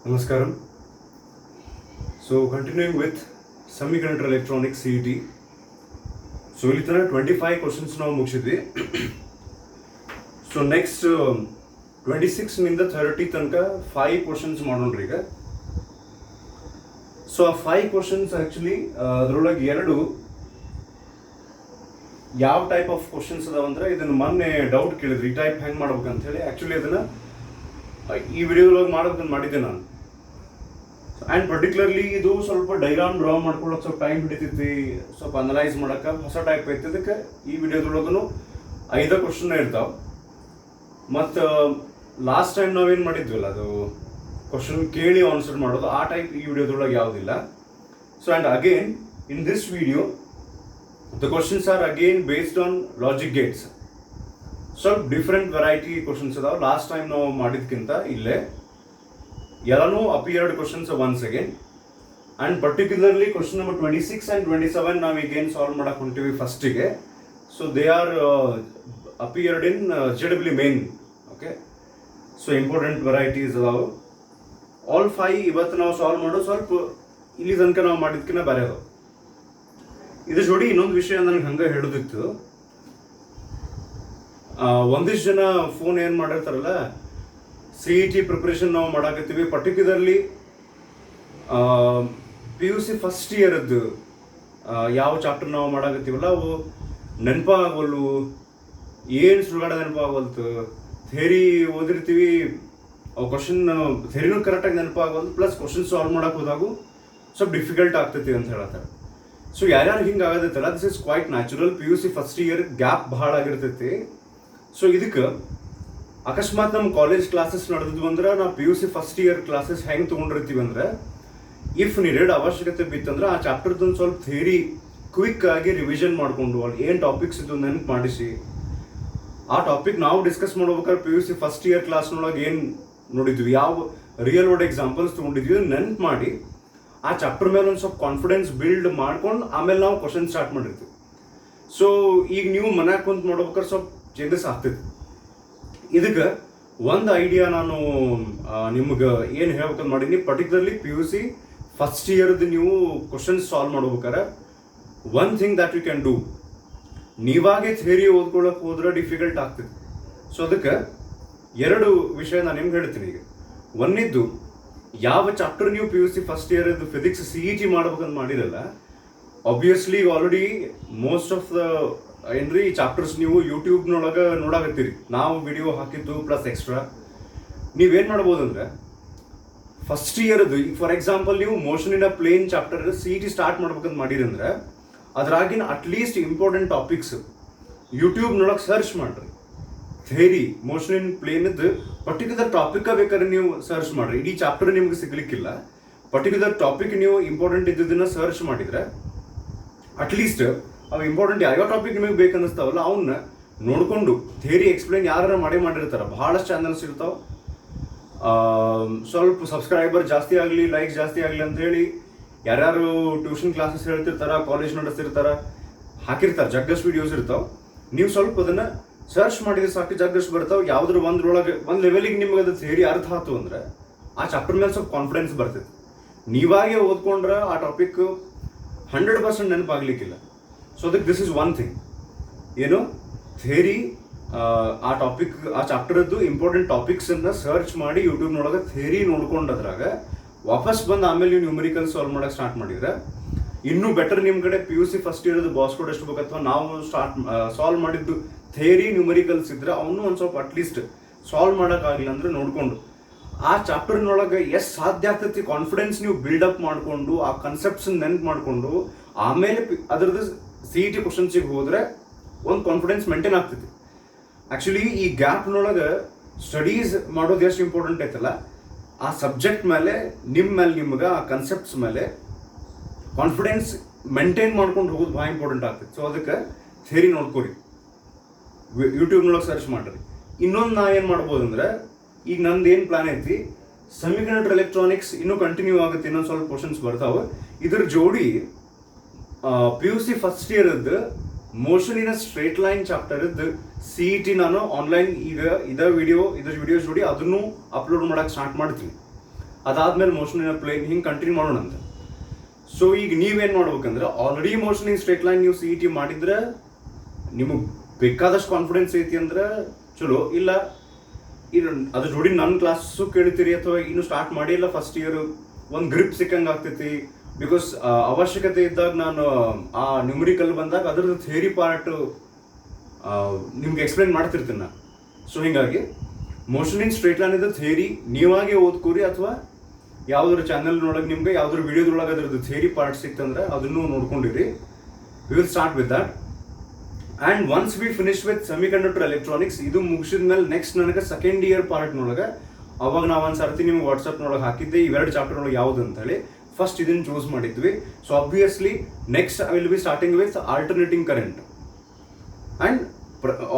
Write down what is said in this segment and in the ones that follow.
Namaskaram. So continuing with Semiconductor Electronics CET. So ಇಲ್ಲಿ ತನಕ 25 questions ನಾವು ಮುಗಿಸಿದ್ವಿ. ಸೊ ನೆಕ್ಸ್ಟ್ 26 ನಿಂದ 30 ತನಕ 5 ಕ್ವಶನ್ಸ್ ಮಾಡೋಣ್ರಿ ಈಗ. ಸೊ ಆ 5 ಕ್ವಶನ್ಸ್ ಆ್ಯಕ್ಚುಲಿ ಅದರೊಳಗೆ ಎರಡು ಯಾವ ಟೈಪ್ ಆಫ್ ಕ್ವಶನ್ಸ್ ಅದಾವ ಅಂದ್ರೆ ಇದನ್ನು ಮೊನ್ನೆ ಡೌಟ್ ಕೇಳಿದ್ರಿ ಈ ಟೈಪ್ ಹೆಂಗೆ ಮಾಡ್ಬೇಕಂತ ಹೇಳಿ. ಆ್ಯಕ್ಚುಲಿ ಅದನ್ನು ಈ ವಿಡಿಯೋದೊಳಗೆ ಮಾಡ್ಬೇಕಂತ ಮಾಡಿದ್ದೆ ನಾನು. ಆ್ಯಂಡ್ ಪರ್ಟಿಕ್ಯುಲರ್ಲಿ ಇದು ಸ್ವಲ್ಪ ಡೈಗ್ರಾಮ್ ಡ್ರಾ ಮಾಡ್ಕೊಳ್ಳೋಕೆ ಸ್ವಲ್ಪ ಟೈಮ್ ಹಿಡಿತೈತಿ, ಸ್ವಲ್ಪ ಅನಲೈಸ್ ಮಾಡೋಕೆ ಹೊಸ ಟೈಪ್ ಐತಿ. ಅದಕ್ಕೆ ಈ ವಿಡಿಯೋದೊಳಗೂ 5 ಕ್ವಶನ್ ಇರ್ತಾವೆ. ಮತ್ತು ಲಾಸ್ಟ್ ಟೈಮ್ ನಾವೇನು ಮಾಡಿದ್ವಲ್ಲ ಅದು ಕ್ವಶನ್ ಕೇಳಿ ಆನ್ಸರ್ ಮಾಡೋದು, ಆ ಟೈಪ್ ಈ ವಿಡಿಯೋದೊಳಗೆ ಯಾವುದಿಲ್ಲ. So and again in this video the questions are again based on logic gates. ಸ್ವಲ್ಪ ಡಿಫ್ರೆಂಟ್ ವೆರೈಟಿ ಕ್ವಶನ್ಸ್ ಅದಾವೆ. ಲಾಸ್ಟ್ ಟೈಮ್ ನಾವು ಮಾಡಿದ್ಕಿಂತ ಇಲ್ಲೇ ಎಲ್ಲನೂ appeared questions once again. And particularly question number 26 and 27 ನಾವು ಈಗೇನು ಸಾಲ್ವ್ ಮಾಡಕ್ಕೆ ಹೊಂಟಿವಿ ಫಸ್ಟಿಗೆ. So they are appeared in JEE main. Okay, so important varieties ಅದಾವೆ. ಆಲ್ 5 ಇವತ್ತು ನಾವು ಸಾಲ್ವ್ ಮಾಡೋ ಸ್ವಲ್ಪ ಇಲ್ಲಿ ತನಕ ನಾವು ಮಾಡಿದ್ಕಿನ್ನ ಬೇರೆ ಅದಾವೆ. ಇದ್ರ ಜೋಡಿ ಇನ್ನೊಂದು ವಿಷಯ ನನಗೆ ಹಂಗೆ ಹೇಳೋದಿತ್ತು. ಒಂದಿಷ್ಟು ಜನ ಫೋನ್ ಏನು ಮಾಡಿರ್ತಾರಲ್ಲ, CET ಪ್ರಿಪ್ರೇಷನ್ ನಾವು ಮಾಡಾಕತ್ತೀವಿ, ಪರ್ಟಿಕ್ಯುಲರ್ಲಿ PUC ಫಸ್ಟ್ ಇಯರದ್ದು ಯಾವ ಚಾಪ್ಟರ್ ನಾವು ಮಾಡಾಕತ್ತೀವಲ್ಲ ಅವು ನೆನಪಾಗವಲ್ಲು, ಏನು ಸುಳ್ಗಾಡ ನೆನಪಾಗವಲ್ತು. ಥೇರಿ ಓದಿರ್ತೀವಿ, ಅವು ಕ್ವಶನ್ ಥೇರಿನೂ ಕರೆಕ್ಟಾಗಿ ನೆನಪಾಗವಲ್ದು, ಪ್ಲಸ್ ಕ್ವಶನ್ ಸಾಲ್ವ್ ಮಾಡಕ್ಕೆ ಹೋದಾಗೂ ಸ್ವಲ್ಪ ಡಿಫಿಕಲ್ಟ್ ಆಗ್ತೈತಿ ಅಂತ ಹೇಳ್ತಾರೆ. ಸೊ ಯಾರ್ಯಾರು ಹಿಂಗೆ ಆಗೋದೈತಲ್ಲ, this is quite natural. PUC first year gap ಭಾಳ ಆಗಿರ್ತೈತಿ. ಸೊ ಇದಕ್ಕೆ ಅಕಸ್ಮಾತ್ ನಮ್ಮ ಕಾಲೇಜ್ ಕ್ಲಾಸಸ್ ನಡೆದಿದ್ವು ಅಂದ್ರೆ ನಾವು PUC ಫಸ್ಟ್ ಇಯರ್ ಕ್ಲಾಸಸ್ ಹೆಂಗೆ ತೊಗೊಂಡಿರ್ತೀವಿ ಅಂದ್ರೆ, ಇಫ್ ನೀಡೆಡ್ ಅವಶ್ಯಕತೆ ಬಿತ್ತಂದ್ರೆ ಆ ಚಾಪ್ಟರ್ದೊಂದು ಸ್ವಲ್ಪ ಥಿಯರಿ ಕ್ವಿಕ್ ಆಗಿ ರಿವಿಷನ್ ಮಾಡಿಕೊಂಡು ಅಲ್ಲಿ ಏನು ಟಾಪಿಕ್ಸ್ ಇದು ನೆನಪು ಮಾಡಿಸಿ, ಆ ಟಾಪಿಕ್ ನಾವು ಡಿಸ್ಕಸ್ ಮಾಡ್ಬೇಕಾದ್ರೆ PUC ಫಸ್ಟ್ ಇಯರ್ ಕ್ಲಾಸ್ನೊಳಗೆ ಏನು ನೋಡಿದ್ವಿ, ಯಾವ ರಿಯಲ್ ವರ್ಲ್ಡ್ ಎಕ್ಸಾಂಪಲ್ಸ್ ತೊಗೊಂಡಿದ್ವಿ ನೆನಪು ಮಾಡಿ ಆ ಚಾಪ್ಟರ್ ಮೇಲೆ ಒಂದು ಸ್ವಲ್ಪ ಕಾನ್ಫಿಡೆನ್ಸ್ ಬಿಲ್ಡ್ ಮಾಡ್ಕೊಂಡು ಆಮೇಲೆ ನಾವು ಕ್ವಶನ್ ಸ್ಟಾರ್ಟ್ ಮಾಡಿರ್ತೀವಿ. ಸೊ ಈಗ ನೀವು ಮನ್ಯಾಗ ಕುಂತ ಮಾಡ್ಬೇಕಾದ್ರೆ ಸ್ವಲ್ಪ ಚೇಂಜಸ್ ಆಗ್ತೈತಿ. ಇದಕ್ಕೆ ಒಂದು ಐಡಿಯಾ ನಾನು ನಿಮ್ಗೆ ಏನು ಹೇಳ್ಬೇಕಂತ ಮಾಡೀನಿ. ಪರ್ಟಿಕ್ಯುಲರ್ಲಿ PUC ಫಸ್ಟ್ ಇಯರ್ದು ನೀವು ಕ್ವಶನ್ಸ್ ಸಾಲ್ವ್ ಮಾಡ್ಬೇಕಾರೆ one thing that you can do, ನೀವಾಗೆ ಥಿಯರಿ ಓದ್ಕೊಳ್ಳೋಕೆ ಹೋದ್ರೆ ಡಿಫಿಕಲ್ಟ್ ಆಗ್ತದೆ. ಸೊ ಅದಕ್ಕೆ ಎರಡು ವಿಷಯ ನಾನು ನಿಮ್ಗೆ ಹೇಳ್ತೀನಿ. ಈಗ ಒಂದಿದ್ದು, ಯಾವ ಚಾಪ್ಟರ್ ನೀವು PUC ಫಸ್ಟ್ ಇಯರ್ದು ಫಿಸಿಕ್ಸ್ CET ಮಾಡ್ಬೇಕಂತ ಮಾಡಿರಲ್ಲ, obviously already most of the ಏನ್ರಿ ಚಾಪ್ಟರ್ಸ್ ನೀವು ಯೂಟ್ಯೂಬ್ನೊಳಗೆ ನೋಡಾಕತ್ತೀರಿ. ನಾವು ವಿಡಿಯೋ ಹಾಕಿದ್ದು ಪ್ಲಸ್ ಎಕ್ಸ್ಟ್ರಾ ನೀವೇನು ಮಾಡ್ಬೋದು ಅಂದರೆ, ಫಸ್ಟ್ ಇಯರ್ದು ಫಾರ್ ಎಕ್ಸಾಂಪಲ್ ನೀವು motion in a plane chapter CET start ಮಾಡ್ಬೇಕಂತ ಮಾಡಿರಂದ್ರೆ ಅದ್ರಾಗಿನ ಅಟ್ಲೀಸ್ಟ್ ಇಂಪಾರ್ಟೆಂಟ್ ಟಾಪಿಕ್ಸ್ ಯೂಟ್ಯೂಬ್ನೊಳಗೆ ಸರ್ಚ್ ಮಾಡಿರಿ. ಥೇರಿ ಮೋಷನ್ ಇನ್ ಪ್ಲೇನದ್ದು ಪರ್ಟಿಕ್ಯುಲರ್ ಟಾಪಿಕ್ ಬೇಕಾದ್ರೆ ನೀವು ಸರ್ಚ್ ಮಾಡಿರಿ. ಇಡೀ ಚಾಪ್ಟರ್ ನಿಮ್ಗೆ ಸಿಗ್ಲಿಕ್ಕಿಲ್ಲ, ಪರ್ಟಿಕ್ಯುಲರ್ ಟಾಪಿಕ್ ನೀವು ಇಂಪಾರ್ಟೆಂಟ್ ಇದ್ದದನ್ನ ಸರ್ಚ್ ಮಾಡಿದರೆ ಅಟ್ಲೀಸ್ಟ್ ಅವು ಇಂಪಾರ್ಟೆಂಟ್ ಯಾವ ಟಾಪಿಕ್ ನಿಮಗೆ ಬೇಕನ್ನಿಸ್ತಾವಲ್ಲ ಅವನ್ನ ನೋಡಿಕೊಂಡು ಥಿಯರಿ ಎಕ್ಸ್ಪ್ಲೈನ್ ಯಾರು ಮಾಡಿರ್ತಾರೆ. ಭಾಳಷ್ಟು ಚಾನಲ್ಸ್ ಇರ್ತಾವೆ. ಸ್ವಲ್ಪ ಸಬ್ಸ್ಕ್ರೈಬರ್ ಜಾಸ್ತಿ ಆಗಲಿ, ಲೈಕ್ಸ್ ಜಾಸ್ತಿ ಆಗಲಿ ಅಂತೇಳಿ ಯಾರ್ಯಾರು ಟ್ಯೂಷನ್ ಕ್ಲಾಸಸ್ ಹೇಳ್ತಿರ್ತಾರೆ, ಕಾಲೇಜ್ ನಡೆಸ್ತಿರ್ತಾರೆ, ಹಾಕಿರ್ತಾರೆ, ಜಗ್ಗಷ್ಟು ವಿಡಿಯೋಸ್ ಇರ್ತಾವೆ. ನೀವು ಸ್ವಲ್ಪ ಅದನ್ನು ಸರ್ಚ್ ಮಾಡಿದ್ರೆ ಸಾಕು, ಜಗ್ಗಷ್ಟು ಬರ್ತಾವೆ. ಯಾವುದ್ರ ಒಂದ್ರೊಳಗೆ ಒಂದು ಲೆವೆಲಿಗೆ ನಿಮ್ಗೆ ಅದು ಥಿಯರಿ ಅರ್ಥ ಆಯ್ತು ಅಂದರೆ ಆ ಚಾಪ್ಟರ್ ಮೇಲೆ ಸ್ವಲ್ಪ ಕಾನ್ಫಿಡೆನ್ಸ್ ಬರ್ತೈತೆ. ನೀವಾಗೆ ಓದ್ಕೊಂಡ್ರೆ ಆ ಟಾಪಿಕ್ 100% ನೆನಪಾಗ್ಲಿಕ್ಕಿಲ್ಲ. ಸೊ ಅದಕ್ಕೆ ದಿಸ್ ಇಸ್ ಒನ್ ಥಿಂಗ್, ಏನು ಥಿಯರಿ ಆ ಟಾಪಿಕ್ ಆ ಚಾಪ್ಟರ್ದು ಇಂಪಾರ್ಟೆಂಟ್ ಟಾಪಿಕ್ಸನ್ನು ಸರ್ಚ್ ಮಾಡಿ ಯೂಟ್ಯೂಬ್ನೊಳಗೆ ಥಿಯರಿ ನೋಡ್ಕೊಂಡದ್ರಾಗ ವಾಪಸ್ ಬಂದು ಆಮೇಲೆ ನೀವು ನ್ಯೂಮರಿಕಲ್ ಸಾಲ್ವ್ ಮಾಡೋಕೆ ಸ್ಟಾರ್ಟ್ ಮಾಡಿದ್ರೆ ಇನ್ನೂ ಬೆಟರ್. ನಿಮ್ಮ ಕಡೆ PUC ಫಸ್ಟ್ ಇಯರ್ದು ಬಾಸ್ ಕೋಡ್ ಎಷ್ಟು ಬೇಕು ಅಥವಾ ನಾವು ಸಾಲ್ವ್ ಮಾಡಿದ್ದು ಥಿಯರಿ ನ್ಯೂಮರಿಕಲ್ಸ್ ಇದ್ರೆ ಅವನು ಒಂದು ಸ್ವಲ್ಪ ಅಟ್ಲೀಸ್ಟ್ ಸಾಲ್ವ್ ಮಾಡೋಕ್ಕಾಗಿಲ್ಲ ಅಂದರೆ ನೋಡಿಕೊಂಡು ಆ ಚಾಪ್ಟರ್ನೊಳಗೆ ಎಷ್ಟು ಸಾಧ್ಯ ಆಗ್ತೈತಿ ಕಾನ್ಫಿಡೆನ್ಸ್ ನೀವು ಬಿಲ್ಡಪ್ ಮಾಡಿಕೊಂಡು ಆ ಕನ್ಸೆಪ್ಟ್ಸ್ ನೆನ್ಪು ಮಾಡಿಕೊಂಡು ಆಮೇಲೆ ಅದರದ್ದು CET ಕ್ವಶನ್ಸಿಗೆ ಹೋದರೆ ಒಂದು ಕಾನ್ಫಿಡೆನ್ಸ್ ಮೇಂಟೈನ್ ಆಗ್ತೈತಿ. ಆ್ಯಕ್ಚುಲಿ ಈ ಗ್ಯಾಪ್ನೊಳಗೆ ಸ್ಟಡೀಸ್ ಮಾಡೋದು ಎಷ್ಟು ಇಂಪಾರ್ಟೆಂಟ್ ಐತಲ್ಲ, ಆ ಸಬ್ಜೆಕ್ಟ್ ಮೇಲೆ ನಿಮ್ಗೆ ಆ ಕನ್ಸೆಪ್ಟ್ಸ್ ಮೇಲೆ ಕಾನ್ಫಿಡೆನ್ಸ್ ಮೇಂಟೈನ್ ಮಾಡ್ಕೊಂಡು ಹೋಗೋದು ಭಾಳ ಇಂಪಾರ್ಟೆಂಟ್ ಆಗ್ತೈತಿ. ಸೊ ಅದಕ್ಕೆ ಥಿಯರಿ ನೋಡ್ಕೊರಿ, ಯೂಟ್ಯೂಬ್ನೊಳಗೆ ಸರ್ಚ್ ಮಾಡಿರಿ. ಇನ್ನೊಂದು ನಾ ಏನು ಮಾಡ್ಬೋದು ಅಂದರೆ, ಈಗ ನಂದು ಏನು ಪ್ಲಾನ್ ಐತಿ, ಸೆಮಿಕಂಡಕ್ಟರ್ ಎಲೆಕ್ಟ್ರಾನಿಕ್ಸ್ ಇನ್ನೂ ಕಂಟಿನ್ಯೂ ಆಗುತ್ತೆ, ಇನ್ನೊಂದು ಸ್ವಲ್ಪ ಕ್ವಶನ್ಸ್ ಬರ್ತಾವೆ. ಇದ್ರ ಜೋಡಿ PUC ಫಸ್ಟ್ ಇಯರ್ದು motion in a straight line chapter CET ನಾನು ಆನ್ಲೈನ್ ಈಗ ಇದ್ರ ವಿಡಿಯೋಸ್ ಜೋಡಿ ಅದನ್ನು ಅಪ್ಲೋಡ್ ಮಾಡಕ್ಕೆ ಸ್ಟಾರ್ಟ್ ಮಾಡ್ತೀನಿ. ಅದಾದ್ಮೇಲೆ ಮೋಷನ್ ಇನ್ ಪ್ಲೇನ್ ಹಿಂಗೆ ಕಂಟಿನ್ಯೂ ಮಾಡೋಣ ಅಂತ. ಸೊ ಈಗ ನೀವೇನು ಮಾಡ್ಬೇಕಂದ್ರೆ already motion in straight line ನೀವು CET ಮಾಡಿದ್ರೆ ನಿಮಗೆ ಬೇಕಾದಷ್ಟು ಕಾನ್ಫಿಡೆನ್ಸ್ ಐತಿ ಅಂದ್ರೆ ಚಲೋ, ಇಲ್ಲ ಅದ್ರ ಜೋಡಿ ನನ್ನ ಕ್ಲಾಸು ಕೇಳ್ತೀರಿ ಅಥವಾ ಇನ್ನು ಸ್ಟಾರ್ಟ್ ಮಾಡಿಲ್ಲ ಫಸ್ಟ್ ಇಯರ್, ಒಂದು ಗ್ರಿಪ್ ಸಿಕ್ಕಂಗೆ ಆಗ್ತೈತಿ. ಬಿಕಾಸ್ ಅವಶ್ಯಕತೆ ಇದ್ದಾಗ ನಾನು ಆ ನ್ಯೂಮರಿಕಲ್ ಬಂದಾಗ ಅದ್ರದ್ದು ಥಿಯರಿ ಪಾರ್ಟ್ ನಿಮ್ಗೆ ಎಕ್ಸ್ಪ್ಲೈನ್ ಮಾಡ್ತಿರ್ತೀನಿ ನಾನು. ಸೊ ಹೀಗಾಗಿ ಮೋಷನ್ ಇನ್ ಸ್ಟ್ರೇಟ್ ಲೈನ್ ಇದ್ದ ಥಿಯರಿ ನೀವಾಗೆ ಓದ್ಕೋರಿ, ಅಥವಾ ಯಾವ್ದಾದ್ರು ಚಾನಲ್ನೊಳಗೆ ನಿಮ್ಗೆ ಯಾವ್ದಾದ್ರು ವಿಡಿಯೋದೊಳಗೆ ಅದ್ರದ್ದು ಥಿಯರಿ ಪಾರ್ಟ್ ಸಿಕ್ತಂದ್ರೆ ಅದನ್ನು ನೋಡ್ಕೊಂಡಿರಿ. We will start with that. And once we finish with semiconductor electronics, ಇದು ಮುಗಿಸಿದ ಮೇಲೆ ನೆಕ್ಸ್ಟ್ ನನಗೆ ಸೆಕೆಂಡ್ ಇಯರ್ ಪಾರ್ಟ್ನೊಳಗೆ ಅವಾಗ ನಾವು ಒಂದು ಸರ್ತಿ ನಿಮ್ಗೆ ವಾಟ್ಸಪ್ನೊಳಗೆ ಹಾಕಿದ್ದೆ ಇವೆರಡು ಚಾಪ್ಟರ್ನೊಳಗೆ ಯಾವುದು ಅಂತ ಹೇಳಿ. ಫಸ್ಟ್ ಇದನ್ನು ಚೂಸ್ ಮಾಡಿದ್ವಿ. So obviously next I will be starting with alternating current. And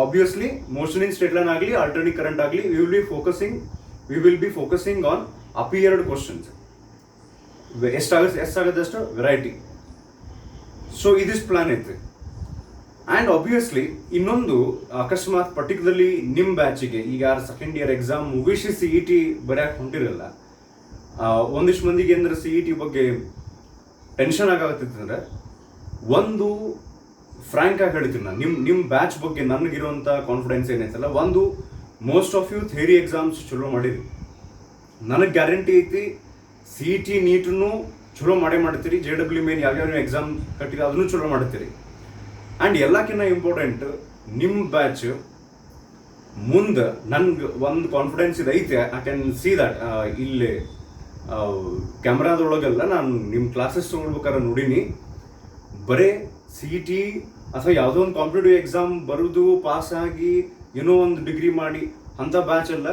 obviously motion in straight line ಆಗಲಿ ಆಲ್ಟರ್ನೇಟಿಂಗ್ ಕರೆಂಟ್ ಆಗಲಿ we will be focusing on appeared questions. ಎಷ್ಟಾಗದಷ್ಟು ವೆರೈಟಿ. ಸೊ ಇದಿಷ್ಟು ಪ್ಲಾನ್ ಐತೆ. ಆ್ಯಂಡ್ ಆಬ್ವಿಯಸ್ಲಿ ಇನ್ನೊಂದು ಅಕಸ್ಮಾತ್ particularly ನಿಮ್ಮ ಬ್ಯಾಚಿಗೆ ಈಗ ಯಾರು ಸೆಕೆಂಡ್ ಇಯರ್ ಎಕ್ಸಾಮ್ ಮುಗಿಸಿ CET ಬರೆಯಕ್ಕೆ ಹೊಂಟಿರಲ್ಲ, ಒಂದಿಷ್ಟು ಮಂದಿಗೆ ಅಂದ್ರೆ CET ಬಗ್ಗೆ ಟೆನ್ಷನ್ ಆಗತ್ತಿತ್ತಂದ್ರೆ ಒಂದು ಫ್ರ್ಯಾಂಕ್ ಆಗಿ ಹೇಳ್ತೀನಿ ನಾನು, ನಿಮ್ಮ ಬ್ಯಾಚ್ ಬಗ್ಗೆ ನನಗಿರುವಂಥ ಕಾನ್ಫಿಡೆನ್ಸ್ ಏನೈತಲ್ಲ, ಒಂದು most of you theory exams ಚಲೋ ಮಾಡಿರಿ. ನನಗೆ ಗ್ಯಾರಂಟಿ ಐತಿ CET ನೀಟನ್ನು ಚಲೋ ಮಾಡ್ತೀರಿ. JEE ಮೇನ್ ಯಾವ್ಯಾವ ಎಕ್ಸಾಮ್ ಕಟ್ಟಿರಿ ಅದನ್ನು ಚಲೋ ಮಾಡ್ತೀರಿ. ಆ್ಯಂಡ್ ಎಲ್ಲಕ್ಕಿಂತ ಇಂಪಾರ್ಟೆಂಟ್ ನಿಮ್ಮ ಬ್ಯಾಚ್ ಮುಂದೆ ನನ್ಗೆ ಒಂದು ಕಾನ್ಫಿಡೆನ್ಸ್ ಇದೈತೆ. ಐ ಕ್ಯಾನ್ ಸಿ ದಟ್ ಇಲ್ಲಿ ಕ್ಯಾಮ್ರಾದೊಳಗೆಲ್ಲ ನಾನು ನಿಮ್ಮ ಕ್ಲಾಸಸ್ ತೊಗೊಳ್ಬೇಕಾದ್ರೆ ನೋಡೀನಿ, ಬರೀ CET ಅಥವಾ ಯಾವುದೋ ಒಂದು ಕಾಂಪಿಟೇಟಿವ್ ಎಕ್ಸಾಮ್ ಬರೋದು ಪಾಸ್ ಆಗಿ ಏನೋ ಒಂದು ಡಿಗ್ರಿ ಮಾಡಿ ಅಂಥ ಬ್ಯಾಚ್ ಎಲ್ಲ.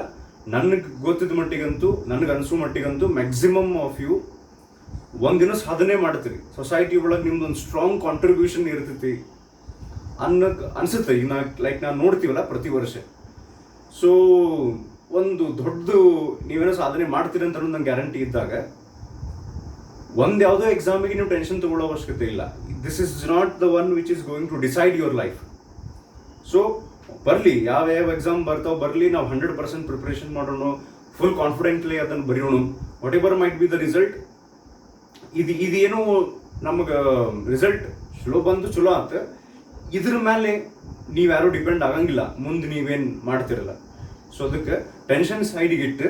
ನನಗೆ ಗೊತ್ತಿದ್ದ ಮಟ್ಟಿಗಂತೂ, ನನಗೆ ಅನಿಸೋ ಮಟ್ಟಿಗಂತೂ ಮ್ಯಾಕ್ಸಿಮಮ್ ಆಫ್ ಯು ಒಂದಿನ ಸಾಧನೆ ಮಾಡ್ತೀರಿ. ಸೊಸೈಟಿ ಒಳಗೆ ನಿಮ್ದೊಂದು ಸ್ಟ್ರಾಂಗ್ ಕಾಂಟ್ರಿಬ್ಯೂಷನ್ ಇರ್ತೈತಿ ಅನ್ಸುತ್ತೆ. ಈಗ ನಾನು ನೋಡ್ತೀವಲ್ಲ ಪ್ರತಿ ವರ್ಷ. ಸೊ ಒಂದು ದೊಡ್ಡದು ನೀವೇನೋ ಸಾಧನೆ ಮಾಡ್ತೀರಿ ಅಂತ ನಂಗೆ ಗ್ಯಾರಂಟಿ ಇದ್ದಾಗ ಒಂದು ಯಾವುದೋ ಎಕ್ಸಾಮಿಗೆ ನೀವು ಟೆನ್ಷನ್ ತಗೊಳ್ಳೋ ಅವಶ್ಯಕತೆ ಇಲ್ಲ. This is not the one which is going to decide your life. So ಬರಲಿ, ಯಾವ ಎಕ್ಸಾಮ್ ಬರ್ತಾವೆ ಬರಲಿ, ನಾವು 100% ಪ್ರಿಪ್ರೇಷನ್ ಮಾಡೋಣ, ಫುಲ್ ಕಾನ್ಫಿಡೆಂಟ್ಲಿ ಅದನ್ನು ಬರೆಯೋಣ. What ever might be the result, ಇದೇನು ನಮಗೆ ರಿಸಲ್ಟ್ ಚಲೋ ಬಂದು ಚಲೋ ಆತ, ಇದ್ರ ಮೇಲೆ ನೀವ್ಯಾರು ಡಿಪೆಂಡ್ ಆಗಂಗಿಲ್ಲ ಮುಂದೆ ನೀವೇನು ಮಾಡ್ತಿರಲ್ಲ. ಸೊ ಅದಕ್ಕೆ ಟೆನ್ಷನ್ ಸೈಡಿಗಿಟ್ಟು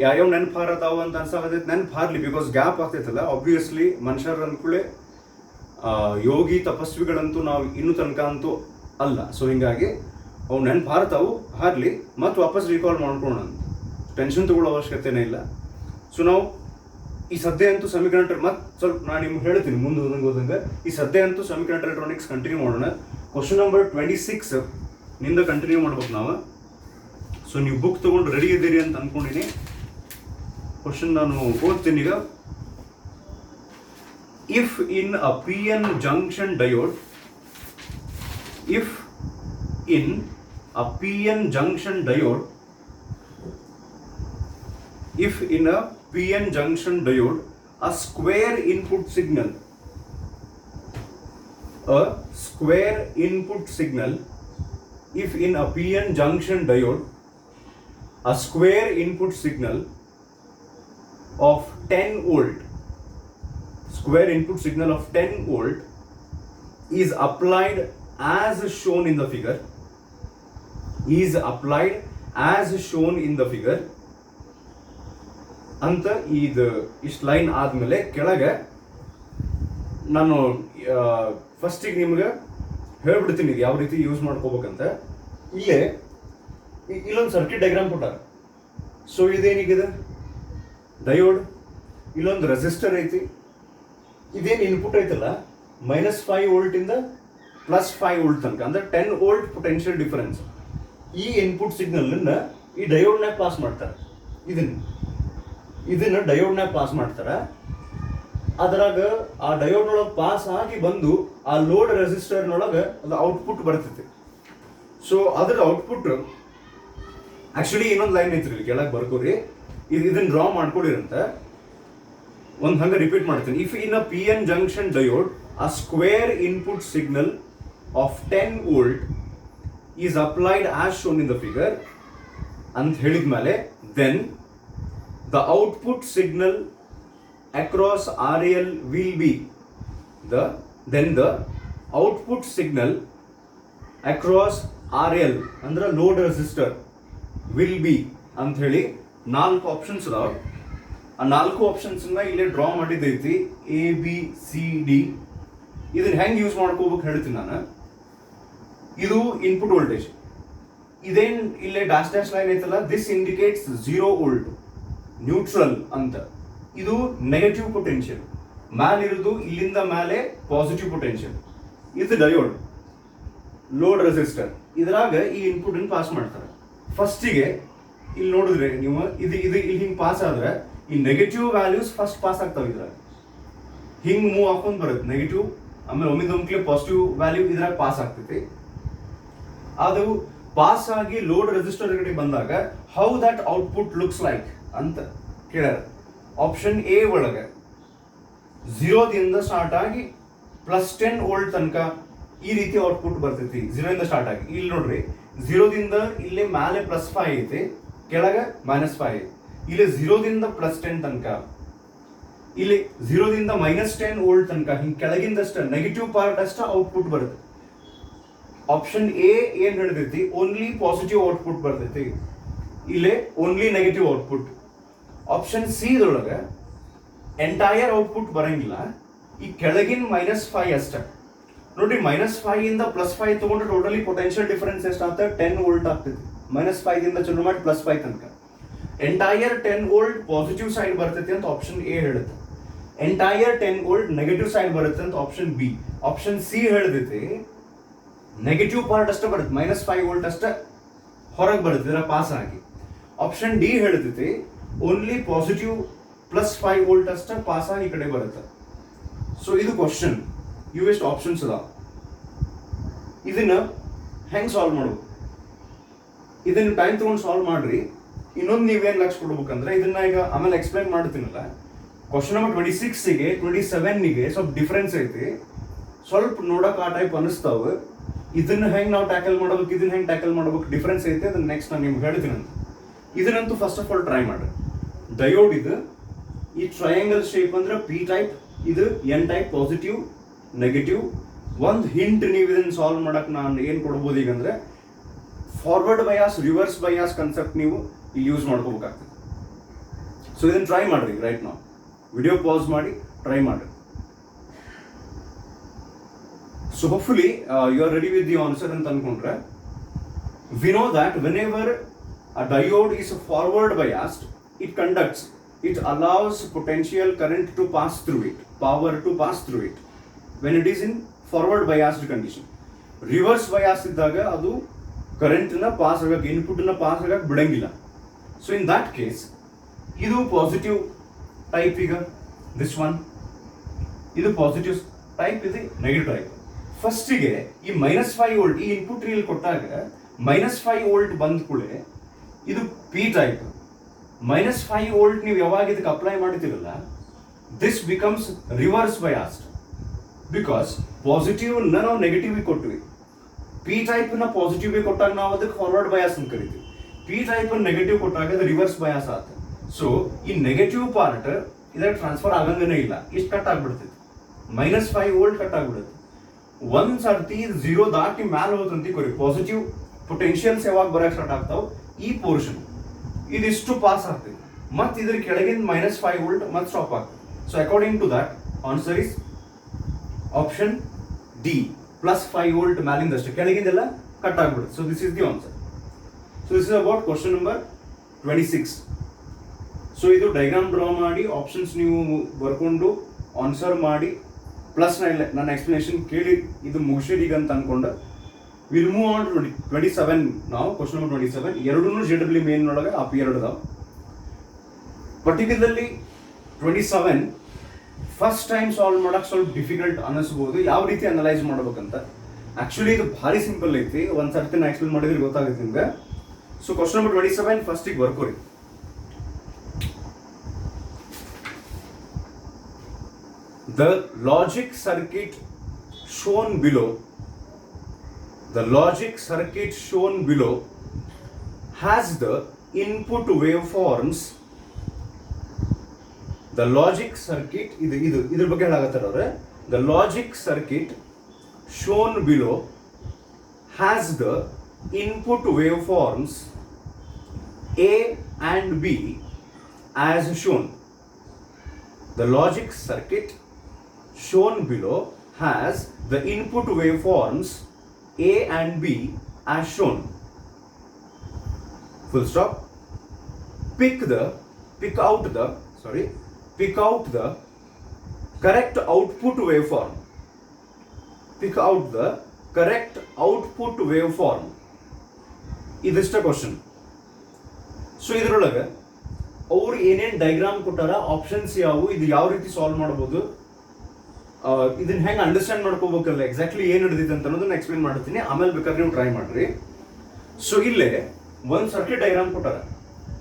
ಯಾವ್ಯಾವ ನೆನಪು ಹಾರತಾವ ಅಂತ ಅನ್ಸಾಕತೈತೆ ನೆನಪು ಹಾರ್ಲಿ. ಬಿಕಾಸ್ ಗ್ಯಾಪ್ ಆಗ್ತೈತಲ್ಲ, ಆಬ್ವಿಯಸ್ಲಿ ಮನುಷ್ಯರ ಅಂದ್ಕೂಳೆ ಯೋಗಿ ತಪಸ್ವಿಗಳಂತೂ ನಾವು ಇನ್ನೂ ತನಕ ಅಂತೂ ಅಲ್ಲ. ಸೊ ಹಿಂಗಾಗಿ ಅವು ನೆನಪು ಹಾರ್ಲಿ ಮತ್ತು ವಾಪಸ್ ರೀಕಾಲ್ ಮಾಡ್ಕೊಳ್ಳೋಣ ಅಂತ. ಟೆನ್ಷನ್ ತಗೊಳ್ಳೋ ಅವಶ್ಯಕತೆನೇ ಇಲ್ಲ. ಸೊ ನಾವು ಈ ಸದ್ಯ ಅಂತೂ ಸೆಮಿಕಂಡಕ್ಟರ್ ಮತ್ತೆ ಸ್ವಲ್ಪ ನಾನು ನಿಮ್ಗೆ ಹೇಳ್ತೀನಿ ಮುಂದೆ ಹೋದಂಗೆ. ಈ ಸದ್ಯ ಅಂತೂ ಸೆಮಿಕಂಡಕ್ಟರ್ ಎಲೆಕ್ಟ್ರಾನಿಕ್ಸ್ ಕಂಟಿನ್ಯೂ ಮಾಡೋಣ. ಕ್ವಶನ್ ನಂಬರ್ 26 ನಿಂದ ಕಂಟಿನ್ಯೂ ಮಾಡ್ಬೇಕು ನಾವು. ಸೊ ನೀವು ಬುಕ್ ತೊಗೊಂಡು ರೆಡಿ ಇದ್ದೀರಿ ಅಂತ ಅಂದ್ಕೊಂಡಿನಿ. ಕ್ವಶನ್ ನಾನು ಓದ್ತೀನಿ ಈಗ. If in a PN junction diode, if in a PN junction diode a square input signal if in a PN junction diode a square input signal of 10 volt is applied as shown in the figure ಅಂತ ಇದು ಇಷ್ಟು line ಆದಮೇಲೆ ಕೆಳಗೆ ನಾನು ಫಸ್ಟಿಗೆ ನಿಮ್ಗೆ ಹೇಳ್ಬಿಡ್ತೀನಿ ಇದು ಯಾವ ರೀತಿ ಯೂಸ್ ಮಾಡ್ಕೋಬೇಕಂತ. ಇಲ್ಲೊಂದು ಸರ್ಕ್ಯೂಟ್ ಡಯಾಗ್ರಾಮ್ ಕೊಟ್ಟಾರ. ಸೊ ಇದೇನಿಗಿದೆ ಡಯೋಡ್, ಇಲ್ಲೊಂದು ರೆಸಿಸ್ಟರ್ ಐತಿ, ಇದೇನು ಇನ್ಪುಟ್ ಐತಲ್ಲ -5 ವೋಲ್ಟಿಂದ +5 ವೋಲ್ಟ್ ತನಕ, ಅಂದ್ರೆ 10 ವೋಲ್ಟ್ ಪೊಟೆನ್ಷಿಯಲ್ ಡಿಫರೆನ್ಸ್. ಈ ಇನ್ಪುಟ್ ಸಿಗ್ನಲ್ನ ಈ ಡಯೋಡ್ನಾಗ ಪಾಸ್ ಮಾಡ್ತಾರೆ. ಇದನ್ನ ಡಯೋಡ್ನಾಗ ಪಾಸ್ ಮಾಡ್ತಾರೆ. ಅದರಾಗ ಆ ಡಯೋಡ್ನೊಳಗೆ ಪಾಸ್ ಆಗಿ ಬಂದು ಆ ಲೋಡ್ ರೆಸಿಸ್ಟರ್ನೊಳಗೆ ಅದು ಔಟ್ಪುಟ್ ಬರ್ತೈತಿ. ಸೊ ಅದ್ರ ಔಟ್ಪುಟ್ ಆಕ್ಚುಲಿ ಇನ್ನೊಂದು ಲೈನ್ ಐತ್ರಿ ಕೆಳಗೆ ಬರ್ಕೋರಿ, ಇದನ್ನ ಡ್ರಾ ಮಾಡ್ಕೊಡಿರಂತ. ಒಂದು ಹಂಗೆ ರಿಪೀಟ್ ಮಾಡ್ತೀನಿ. If in a PN junction diode a square input signal of 10 volt is applied as shown in the figure ಅಂತ ಹೇಳಿದ್ಮೇಲೆ then the output signal across RL will be then the output signal across RL ಅಂದ್ರೆ load resistor will be ಅಂತ ಹೇಳಿ 4 options ಅದಾವ. ಆ 4 options ಇಲ್ಲೇ draw ಮಾಡಿದ್ದೈತಿ, ABCD. ಇದನ್ನ ಹೆಂಗೆ ಯೂಸ್ ಮಾಡ್ಕೋಬೇಕು ಹೇಳ್ತೀನಿ ನಾನು. ಇದು ಇನ್ಪುಟ್ ವೋಲ್ಟೇಜ್, ಇದೇನ್ ಇಲ್ಲೇ ಡ್ಯಾಶ್ ಡ್ಯಾಶ್ ಲೈನ್ ಐತಲ್ಲ, ದಿಸ್ ಇಂಡಿಕೇಟ್ಸ್ 0 ವೋಲ್ಟ್ ನ್ಯೂಟ್ರಲ್ ಅಂತ. ಇದು ನೆಗೆಟಿವ್ ಪೊಟೆನ್ಷಿಯಲ್, ಮ್ಯಾಲಿರೋದು ಇಲ್ಲಿಂದ ಮೇಲೆ ಪಾಸಿಟಿವ್ ಪೊಟೆನ್ಷಿಯಲ್. ಇದು ಡಯೋಡ್, ಲೋಡ್ ರೆಸಿಸ್ಟರ್. ಇದ್ರಾಗ ಈ ಇನ್ಪುಟ್ ಅನ್ನು ಪಾಸ್ ಮಾಡ್ತಾರೆ. ಫಸ್ಟಿಗೆ ಇಲ್ಲಿ ನೋಡಿದ್ರೆ ನೀವು ಇದು ಇಲ್ಲಿ ಹಿಂಗೆ ಪಾಸ್ ಆದ್ರೆ ಈ ನೆಗೆಟಿವ್ ವ್ಯಾಲ್ಯೂಸ್ ಫಸ್ಟ್ ಪಾಸ್ ಆಗ್ತಾವೆ. ಇದ್ರಾಗ ಹಿಂಗೆ ಮೂವ್ ಹಾಕೊಂಡ್ ಬರುತ್ತೆ ನೆಗೆಟಿವ್, ಆಮೇಲೆ ಒಮ್ಮಿದೊಮ್ಗೆ ಪಾಸಿಟಿವ್ ವ್ಯಾಲ್ಯೂ ಇದ್ರಾಗ ಪಾಸ್ ಆಗ್ತೈತಿ. ಅದು ಪಾಸ್ ಆಗಿ ಲೋಡ್ ರೆಸಿಸ್ಟರ್ ಕಡೆ ಬಂದಾಗ how that output looks like ಅಂತ ಕೇಳ್ಯಾರ. ಆಪ್ಷನ್ ಎ ಒಳಗೆ 0ದಿಂದ ಸ್ಟಾರ್ಟ್ ಆಗಿ +10 ವೋಲ್ಟ್ ತನಕ ಈ ರೀತಿ ಔಟ್ಪುಟ್ ಬರ್ತೈತಿ. 0ದಿಂದ ಸ್ಟಾರ್ಟ್ ಆಗಿ ಇಲ್ಲಿ ನೋಡ್ರಿ, 0ದಿಂದ ಇಲ್ಲೇ ಮೇಲೆ +5 ಐತಿ, ಕೆಳಗೆ -5 ಐತಿ. ಇಲ್ಲಿ 0ದಿಂದ +10 ತನಕ, ಇಲ್ಲಿ 0ದಿಂದ -10 ವೋಲ್ಟ್ ತನಕ ಹಿಂಗೆ ಕೆಳಗಿಂದಷ್ಟ ನೆಗೆಟಿವ್ ಪಾರ್ಟ್ ಅಷ್ಟ ಔಟ್ಪುಟ್ ಬರುತ್ತೆ. ಆಪ್ಷನ್ ಎ ಏನ್ ಹೇಳಿದೈತಿ, ಓನ್ಲಿ ಪಾಸಿಟಿವ್ ಔಟ್ಪುಟ್ ಬರ್ತೈತಿ, ಇಲ್ಲೇ only negative output. Option C ದೊಳಗೆ ಎಂಟೈರ್ ಔಟ್ಪುಟ್ ಬರಂಗಿಲ್ಲ, ಈ ಕೆಳಗಿನ -5 ಅಷ್ಟ. ನೋಡ್ರಿ, -5 ಇಂದ +5 ತಗೊಂಡ್ರೆ ಟೋಟಲಿ ಪೊಟೆನ್ಷಿಯಲ್ ಡಿಫರೆನ್ಸ್ ಎಷ್ಟಾಗ್ತದೆ, 10 ವೋಲ್ಟ್ ಆಗ್ತದೆ. -5 ಇಂದ ಚಲೋ ಮಾಡಿ +5 ತನಕ ಎಂಟೈರ್ 10 ವೋಲ್ಟ್ ಪಾಸಿಟಿವ್ ಸೈಡ್ ಬರ್ತೈತಿ ಅಂತ ಆಪ್ಷನ್ ಎ ಹೇಳುತ್ತೆ. ಎಂಟೈರ್ 10 ವೋಲ್ಟ್ ನೆಗೆಟಿವ್ ಸೈಡ್ ಬರುತ್ತೆ ಅಂತ ಆಪ್ಷನ್ ಬಿ. ಆಪ್ಷನ್ ಸಿ ಹೇಳ್ದೈತಿ ನೆಗೆಟಿವ್ ಪಾರ್ಟ್ ಅಷ್ಟೇ ಬರುತ್ತೆ, -5 ವೋಲ್ಟ್ ಅಷ್ಟೇ ಹೊರಗೆ ಬರುತ್ತೆ ಇದರ ಪಾಸ್ ಆಗಿ. ಆಪ್ಷನ್ ಡಿ ಹೇಳ್ತೈತಿ ಓನ್ಲಿ ಪಾಸಿಟಿವ್ +5 ವೋಲ್ಟ್ ಅಷ್ಟೇ ಪಾಸ್ ಆಗಿ ಈ ಕಡೆ ಬರುತ್ತೆ. ಸೊ ಇದು ಕ್ವಶನ್, ಇವು ಎಷ್ಟು ಆಪ್ಷನ್ಸ್ ಅದಾವ. ಇದನ್ನ ಹೆಂಗೆ ಸಾಲ್ವ್ ಮಾಡೋದು, ಇದನ್ನ ಟೈಮ್ ತಗೊಂಡು ಸಾಲ್ವ್ ಮಾಡ್ರಿ. ಇನ್ನೊಂದು ನೀವೇನು ಲಕ್ಷ ಕೊಡ್ಬೇಕಂದ್ರೆ, ಇದನ್ನ ಈಗ ಆಮೇಲೆ ಎಕ್ಸ್ಪ್ಲೈನ್ ಮಾಡ್ತೀನಲ್ಲ, ಕ್ವಶನ್ ನಂಬರ್ 26ಗೆ 27ಗೆ ಸ್ವಲ್ಪ ಡಿಫ್ರೆನ್ಸ್ ಐತಿ, ಸ್ವಲ್ಪ ನೋಡಕ್ ಆ ಟೈಪ್ ಅನಿಸ್ತಾವ. ಇದನ್ನ ಹೆಂಗೆ ನಾವು ಟ್ಯಾಕಲ್ ಮಾಡ್ಬೇಕು, ಇದನ್ನ ಹೆಂಗೆ ಟ್ಯಾಕಲ್ ಮಾಡ್ಬೇಕು, ಡಿಫ್ರೆನ್ಸ್ ಐತಿ, ಅದನ್ನ ನೆಕ್ಸ್ಟ್ ನಾನು ನಿಮ್ಗೆ ಹೇಳ್ತೀನಂತ. ಇದನ್ನಂತೂ ಫಸ್ಟ್ ಆಫ್ ಆಲ್ ಟ್ರೈ ಮಾಡ್ರಿ. ಡಯೋಡ್ ಇದು, ಈ ಟ್ರಯಾಂಗಲ್ ಶೇಪ್ ಅಂದ್ರೆ ಪಿ ಟೈಪ್, ಇದು ಎನ್ ಟೈಪ್, ಪಾಸಿಟಿವ್ ನೆಗೆಟಿವ್. ಒಂದು ಹಿಂಟ್ ನೀವು ಇದನ್ನ ಸಾಲ್ವ್ ಮಾಡಕ್ ನಾನು ಏನು ಕೊಡ್ಬೋದು ಈಗ ಅಂದ್ರೆ, forward bias reverse bias concept ನೀವು ಇಲ್ಲಿ ಯೂಸ್ ಮಾಡ್ಕೋಬೇಕಾಗ್ತದೆ. ಸೊ ಇದನ್ನ ಟ್ರೈ ಮಾಡ್ರಿ ರೈಟ್ ನಾವು, ವಿಡಿಯೋ ಪಾಸ್ ಮಾಡಿ ಟ್ರೈ ಮಾಡ್ರಿ. So hopefully you are ready with the answer ಅಂತ ಅನ್ಕೊಂಡ್ರೆ, we know that whenever a diode is forward biased, it conducts, it allows potential current to pass through it, power to pass through it when it is in forward biased condition. Reverse bias ಇದ್ದಾಗ ಅದು current ನ pass ಆಗಕ್ಕೆ, input ನ pass ಆಗಕ್ಕೆ ಬಿಡಂಗಿಲ್ಲ. So in that case ಇದು positive type, ಈಗ this one ಇದು ಪಾಸಿಟಿವ್ ಟೈಪ್, ಇದು ನೆಗೆಟಿವ್ ಟೈಪ್. ಫಸ್ಟಿಗೆ ಈ -5 ವೋಲ್ಟ್ ಈ ಇನ್ಪುಟ್ ಇಲ್ಲಿ ಕೊಟ್ಟಾಗ -5 ವೋಲ್ಟ್ ಬಂದ ಕೂಡಲೇ ಇದು ಪಿ ಟೈಪ್. -5 ವೋಲ್ಟ್ ನೀವು ಯಾವಾಗ ಇದಕ್ಕೆ ಅಪ್ಲೈ ಮಾಡ್ತೀರಲ್ಲ, this becomes reverse biased, because positive ನಾವು ನೆಗೆಟಿವ್ ಕೊಟ್ವಿ. ಪಿ ಟೈಪ್ ನ ಪಾಸಿಟಿವ್ ಕೊಟ್ಟಾಗ ನಾವು ಅದಕ್ಕೆ ಫಾರ್ವರ್ಡ್ ಬಯಾಸ್ ಅಂತ ಕರಿತೀವಿ. ಪಿ ಟೈಪ್ ನೆಗೆಟಿವ್ ಕೊಟ್ಟಾಗ ಅದು ರಿವರ್ಸ್ ಬಯಾಸ್ ಆಗುತ್ತೆ. ಸೊ ಈ ನೆಗೆಟಿವ್ ಪಾರ್ಟ್ ಇದಕ್ಕೆ ಟ್ರಾನ್ಸ್ಫರ್ ಆಗಂಗನೇ ಇಲ್ಲ, ಇಷ್ಟು ಕಟ್ ಆಗ್ಬಿಡ್ತೈತಿ, -5 ವೋಲ್ಟ್ ಕಟ್ ಆಗ್ಬಿಡುತ್ತೆ. ಒಂದ್ ಸರ್ತಿ 0 ದಾಟಿ ಮ್ಯಾಲ ಹೋದಂತ ಕೊರಿ, ಪಾಸಿಟಿವ್ ಪೊಟೆನ್ಷಿಯಲ್ಸ್ ಯಾವಾಗ ಬರಕ್ ಸ್ಟಾರ್ಟ್ ಆಗ್ತಾವ, ಈ ಪೋರ್ಷನ್ ಇದಿಷ್ಟು ಪಾಸ್ ಆಗ್ತದೆ, ಮತ್ತೆ ಇದ್ರ ಕೆಳಗಿನ -5 ವೋಲ್ಟ್ ಮತ್ತೆ ಸ್ಟಾಪ್ ಆಗ್ತದೆ. So according to that answer is option D, +5 volt ಮ್ಯಾಲಿಂದಷ್ಟು ಕೆಳಗಿಂದೆಲ್ಲ ಕಟ್ ಆಗ್ಬಿಡುತ್ತೆ. So this is the answer. So this is about question number 26. So ಇದು ಡೈಗ್ರಾಮ್ ಡ್ರಾ ಮಾಡಿ ಆಪ್ಷನ್ಸ್ ನೀವು ಬರ್ಕೊಂಡು ಆನ್ಸರ್ ಮಾಡಿ, ಪ್ಲಸ್ ನನ್ನ ಎಕ್ಸ್ಪ್ಲನೇಷನ್ ಕೇಳಿ ಇದು ಮುಗಿಸಿದೀಗ ಅಂತ ಅನ್ಕೊಂಡು ವಿಲ್ ಮೂವ್ ಆನ್ ಟು 27. ನಾವು ಕ್ವಶನ್ ನಂಬರ್ 27 ಎರಡೂ JEE ಮೇನ್ ಒಳಗೆ ಆ ಪೀರಿಯಡ್ ಅದಾವ. ಪರ್ಟಿಕ್ಯುಲರ್ಲಿ 27 ಫಸ್ಟ್ ಟೈಮ್ ಸಾಲ್ವ್ ಮಾಡಕ್ ಸ್ವಲ್ಪ ಡಿಫಿಕಲ್ಟ್ ಅನಿಸ್ಬೋದು, ಯಾವ ರೀತಿ ಅನಲೈಸ್ ಮಾಡ್ಬೇಕಂತ. ಆಕ್ಚುಲಿ ಇದು ಭಾರಿ ಸಿಂಪಲ್ ಐತಿ, ಒಂದ್ ಸರ್ತಿ ನಾ ಎಕ್ಸ್ಪ್ಲೇನ್ ಮಾಡಿದ್ರೆ ಗೊತ್ತಾಗುತ್ತೆ ನಿಮ್ಗೆ. ಸೊ ಕ್ವಶನ್ ನಂಬರ್ 27 ಫಸ್ಟಿಗೆ ಬರ್ಕೋರಿ. The logic circuit shown below has the input waveforms the logic circuit ಇದ್ರ ಬಗ್ಗೆ ಹೇಳಾಗತ್ತಾರ ಅವ್ರೆ. The logic circuit shown below has the input waveforms A and B as shown. The logic circuit shown below has the input waveforms A and B as shown. Full stop. Pick out the correct output waveform. Pick out the correct output waveform. This is a question. So ಇದ್ರೊಳಗೆ ಅವ್ರು ಏನೇನು diagram ಕೊಟ್ಟಾರ, options ಯಾವುವು, ಇದು ಯಾವ ರೀತಿ solve ಮಾಡ್ಬೋದು, ಇದನ್ನ ಹೆಂಗೆ ಅಂಡರ್ಸ್ಟ್ಯಾಂಡ್ ಮಾಡ್ಕೋಬೇಕಲ್ಲ, ಎಕ್ಸಾಕ್ಟ್ಲಿ ಏನು ಹಿಡಿದಿದೆ ಅಂತ ಅನ್ನೋದನ್ನ ಎಕ್ಸ್ಪ್ಲೇನ್ ಮಾಡ್ತೀನಿ. ಆಮೇಲೆ ಬೇಕಾದ್ರೆ ನೀವು ಟ್ರೈ ಮಾಡ್ರಿ. ಸೊ ಇಲ್ಲೇ ಒಂದು ಸರ್ಕ್ಯೂಟ್ ಡೈಗ್ರಾಮ್ ಕೊಟ್ಟಾರ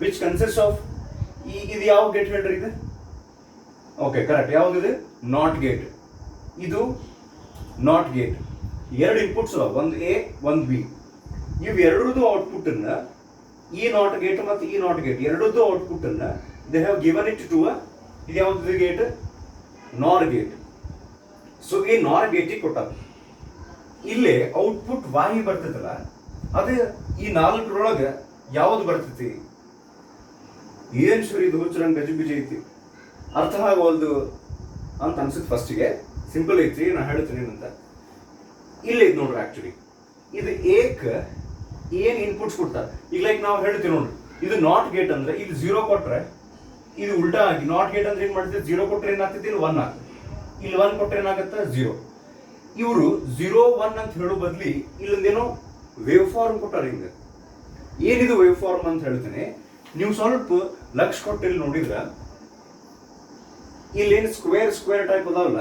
ವಿಚ್ ಕನ್ಸಿಸ್ಟ್ ಆಫ್, ಇದು ಯಾವ ಗೇಟ್ ಹೇಳ್ರಿ ಇದು? Okay, correct. ಯಾವ್ದಿದೆ? NOT gate. ಇದು ನಾಟ್ ಗೇಟ್. ಎರಡು ಇನ್ಪುಟ್ಸ್ ಅವ, ಒಂದು ಎ ಒಂದು ಬಿ. ಇವೆರಡರದ್ದು ಔಟ್ಪುಟ್ ಅನ್ನ ಈ ನಾಟ್ ಗೇಟ್ ಮತ್ತು ಈ ನಾಟ್ ಗೇಟ್ ಎರಡದ್ದು ಔಟ್ಪುಟ್ ಅನ್ನ they have given it to ಇದು ಯಾವ್ದು ಗೇಟ್? ನಾರ್ ಗೇಟ್. ಸೊ ಈ ನಾರ್ ಗೇಟಿಗೆ ಕೊಟ್ಟಾರ. ಇಲ್ಲೇ ಔಟ್ಪುಟ್ ವಾಹಿ ಬರ್ತೈತಲ್ಲ, ಅದೇ ಈ ನಾಲ್ಕರೊಳಗೆ ಯಾವ್ದು ಬರ್ತೈತಿ? ಏನ್ ಸರಿ ಇದು ಹುಚ್ಚರಂಗ್ ಗಜಿಬಿಜಿ ಐತಿ, ಅರ್ಥ ಆಗೋಲ್ದು ಅಂತ ಅನ್ಸುತ್ತೆ ಫಸ್ಟಿಗೆ. ಸಿಂಪಲ್ ಐತಿ, ನಾ ಹೇಳ್ತೀನಿ ಏನಂತ. ಇಲ್ಲೇ ಇದು ನೋಡ್ರಿ, ಆಕ್ಚುಲಿ ಇದು ಏಕ್ ಏನ್ ಇನ್ಪುಟ್ಸ್ ಕೊಡ್ತಾರೆ. ಈಗ ಲೈಕ್ ನಾವು ಹೇಳ್ತೀವಿ ನೋಡ್ರಿ, ಇದು ನಾಟ್ ಗೇಟ್ ಅಂದ್ರೆ ಇಲ್ಲಿ 0 ಕೊಟ್ರೆ ಇದು ಉಲ್ಟಾ ಆಗಿ ನಾಟ್ ಗೇಟ್ ಅಂದ್ರೆ ಏನ್ ಮಾಡ್ತೀವಿ? 0 ಕೊಟ್ರೆ ಏನಾಗ್ತೈತಿ? ಇಲ್ಲಿ 1 ಆಗ್ತದೆ. ಇಲ್ಲಿ 1 ಕೊಟ್ರೆ ಏನಾಗತ್ತೆ? 0. ಇವರು 0 1 ಅಂತ ಹೇಳೋ ಬದ್ಲಿ ಇಲ್ಲೊಂದೇನೋ ವೇವ್ ಫಾರ್ಮ್ ಕೊಟ್ಟಾರ. ಹಿಂಗ ಏನಿದು ವೇವ್ ಫಾರ್ಮ್ ಅಂತ ಹೇಳ್ತೇನೆ. ನೀವು ಸ್ವಲ್ಪ ಲಕ್ಷ ಕೊಟ್ಟು ಇಲ್ಲಿ ನೋಡಿದ್ರ ಇಲ್ಲೇನು ಸ್ಕ್ವೇರ್ ಟೈಪ್ ಅದಾವಲ್ಲ,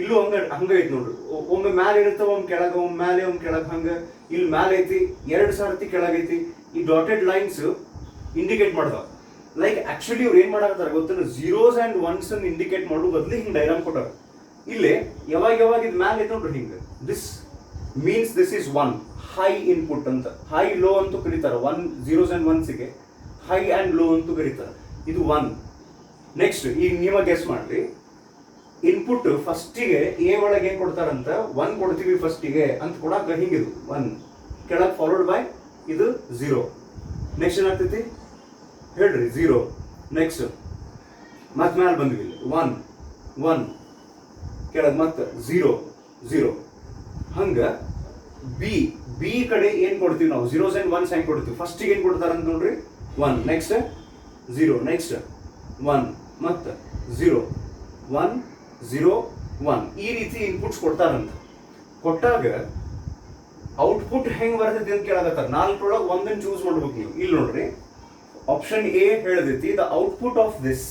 ಇಲ್ಲೂ ಹಂಗ ಐತಿ ನೋಡ್ರಿ. ಒಮ್ಮೆ ಮ್ಯಾಲೆ ಇರುತ್ತೆ, ಒಮ್ಮೆ ಕೆಳಗೆ, ಒಮ್ಮೆ ಮ್ಯಾಲೆ ಒಮ್ಮೆ ಕೆಳಗೆ. ಹಂಗ ಇಲ್ಲಿ ಮ್ಯಾಲೆ ಐತಿ, 2 ಸರ್ತಿ ಕೆಳಗೈತಿ. ಈ ಡಾಟೆಡ್ ಲೈನ್ಸ್ ಇಂಡಿಕೇಟ್ ಮಾಡ್ತಾವ. ಲೈಕ್ ಆಕ್ಚುಲಿ ಇವ್ರು ಏನ್ ಮಾಡಾಕತ್ತಾರ ಗೊತ್ತಿಲ್ಲ, 0s and 1s ಅನ್ನು ಇಂಡಿಕೇಟ್ ಮಾಡೋ ಬದ್ಲಿ ಹಿಂಗ್ ಡೈಗ್ರಾಮ್ ಕೊಟ್ಟಾರ. ಇಲ್ಲೇ ಯಾವಾಗ ಇದು ಮ್ಯಾಲೆ ಐತಿ ನೋಡ್ರಿ, ಹಿಂಗ this means this is 1 high input ಅಂತ. ಹೈ ಲೋ ಅಂತೂ ಕರೀತಾರ. 0s and 1s ಗೆ ಹೈ ಅಂಡ್ ಲೋ ಅಂತೂ ಕರೀತಾರ. ಇದು 1. ನೆಕ್ಸ್ಟ್ ಈಗ ನೀವ ಗೆಸ್ ಮಾಡ್ರಿ, ಇನ್ಪುಟ್ ಫಸ್ಟಿಗೆ ಎ ಒಳಗೆ ಏನ್ ಕೊಡ್ತಾರಂತ? 1 ಕೊಡ್ತೀವಿ ಫಸ್ಟಿಗೆ ಅಂತ ಕೊಡಾಕ ಹಿಂಗಿದು 1 ಕೆಳಗೆ ಫಾಲೋಡ್ ಬೈ ಇದು 0. ನೆಕ್ಸ್ಟ್ ಏನಾಗ್ತೈತಿ ಹೇಳ್ರಿ? 0. ನೆಕ್ಸ್ಟ್ ಮತ್ ಮ್ಯಾಲ ಬಂದ್ವಿ, 1 1 ಕೆಳಗೆ ಮತ್ತೆ 0 0. ಹಂಗ ಬಿ ಕಡೆ ಏನ್ ಕೊಡ್ತೀವಿ ನಾವು? 0s and 1s ಹೆಂಗ್ ಕೊಡ್ತೀವಿ? ಫಸ್ಟಿಗೆ ಏನ್ ಕೊಡ್ತಾರಂತ ನೋಡ್ರಿ, 1. ನೆಕ್ಸ್ಟ್ 0. ನೆಕ್ಸ್ಟ್ 1 ಮತ್ತೆ 0 1 0 1. ಈ ರೀತಿ ಇನ್ಪುಟ್ಸ್ ಕೊಡ್ತಾರಂತ. ಕೊಟ್ಟಾಗ ಔಟ್ಪುಟ್ ಹೆಂಗ್ ಬರ್ತೈತಿ ಅಂತ ಕೇಳಾಕತ್ತಾರ. 4ರೊಳಗೆ ಒಂದನ್ನು ಚೂಸ್ ಮಾಡ್ಬೇಕು ನೀವು. ಇಲ್ಲಿ ನೋಡ್ರಿ, ಆಪ್ಷನ್ ಎ ಹೇಳ್ದೈತಿ ದ ಔಟ್ಪುಟ್ ಆಫ್ ದಿಸ್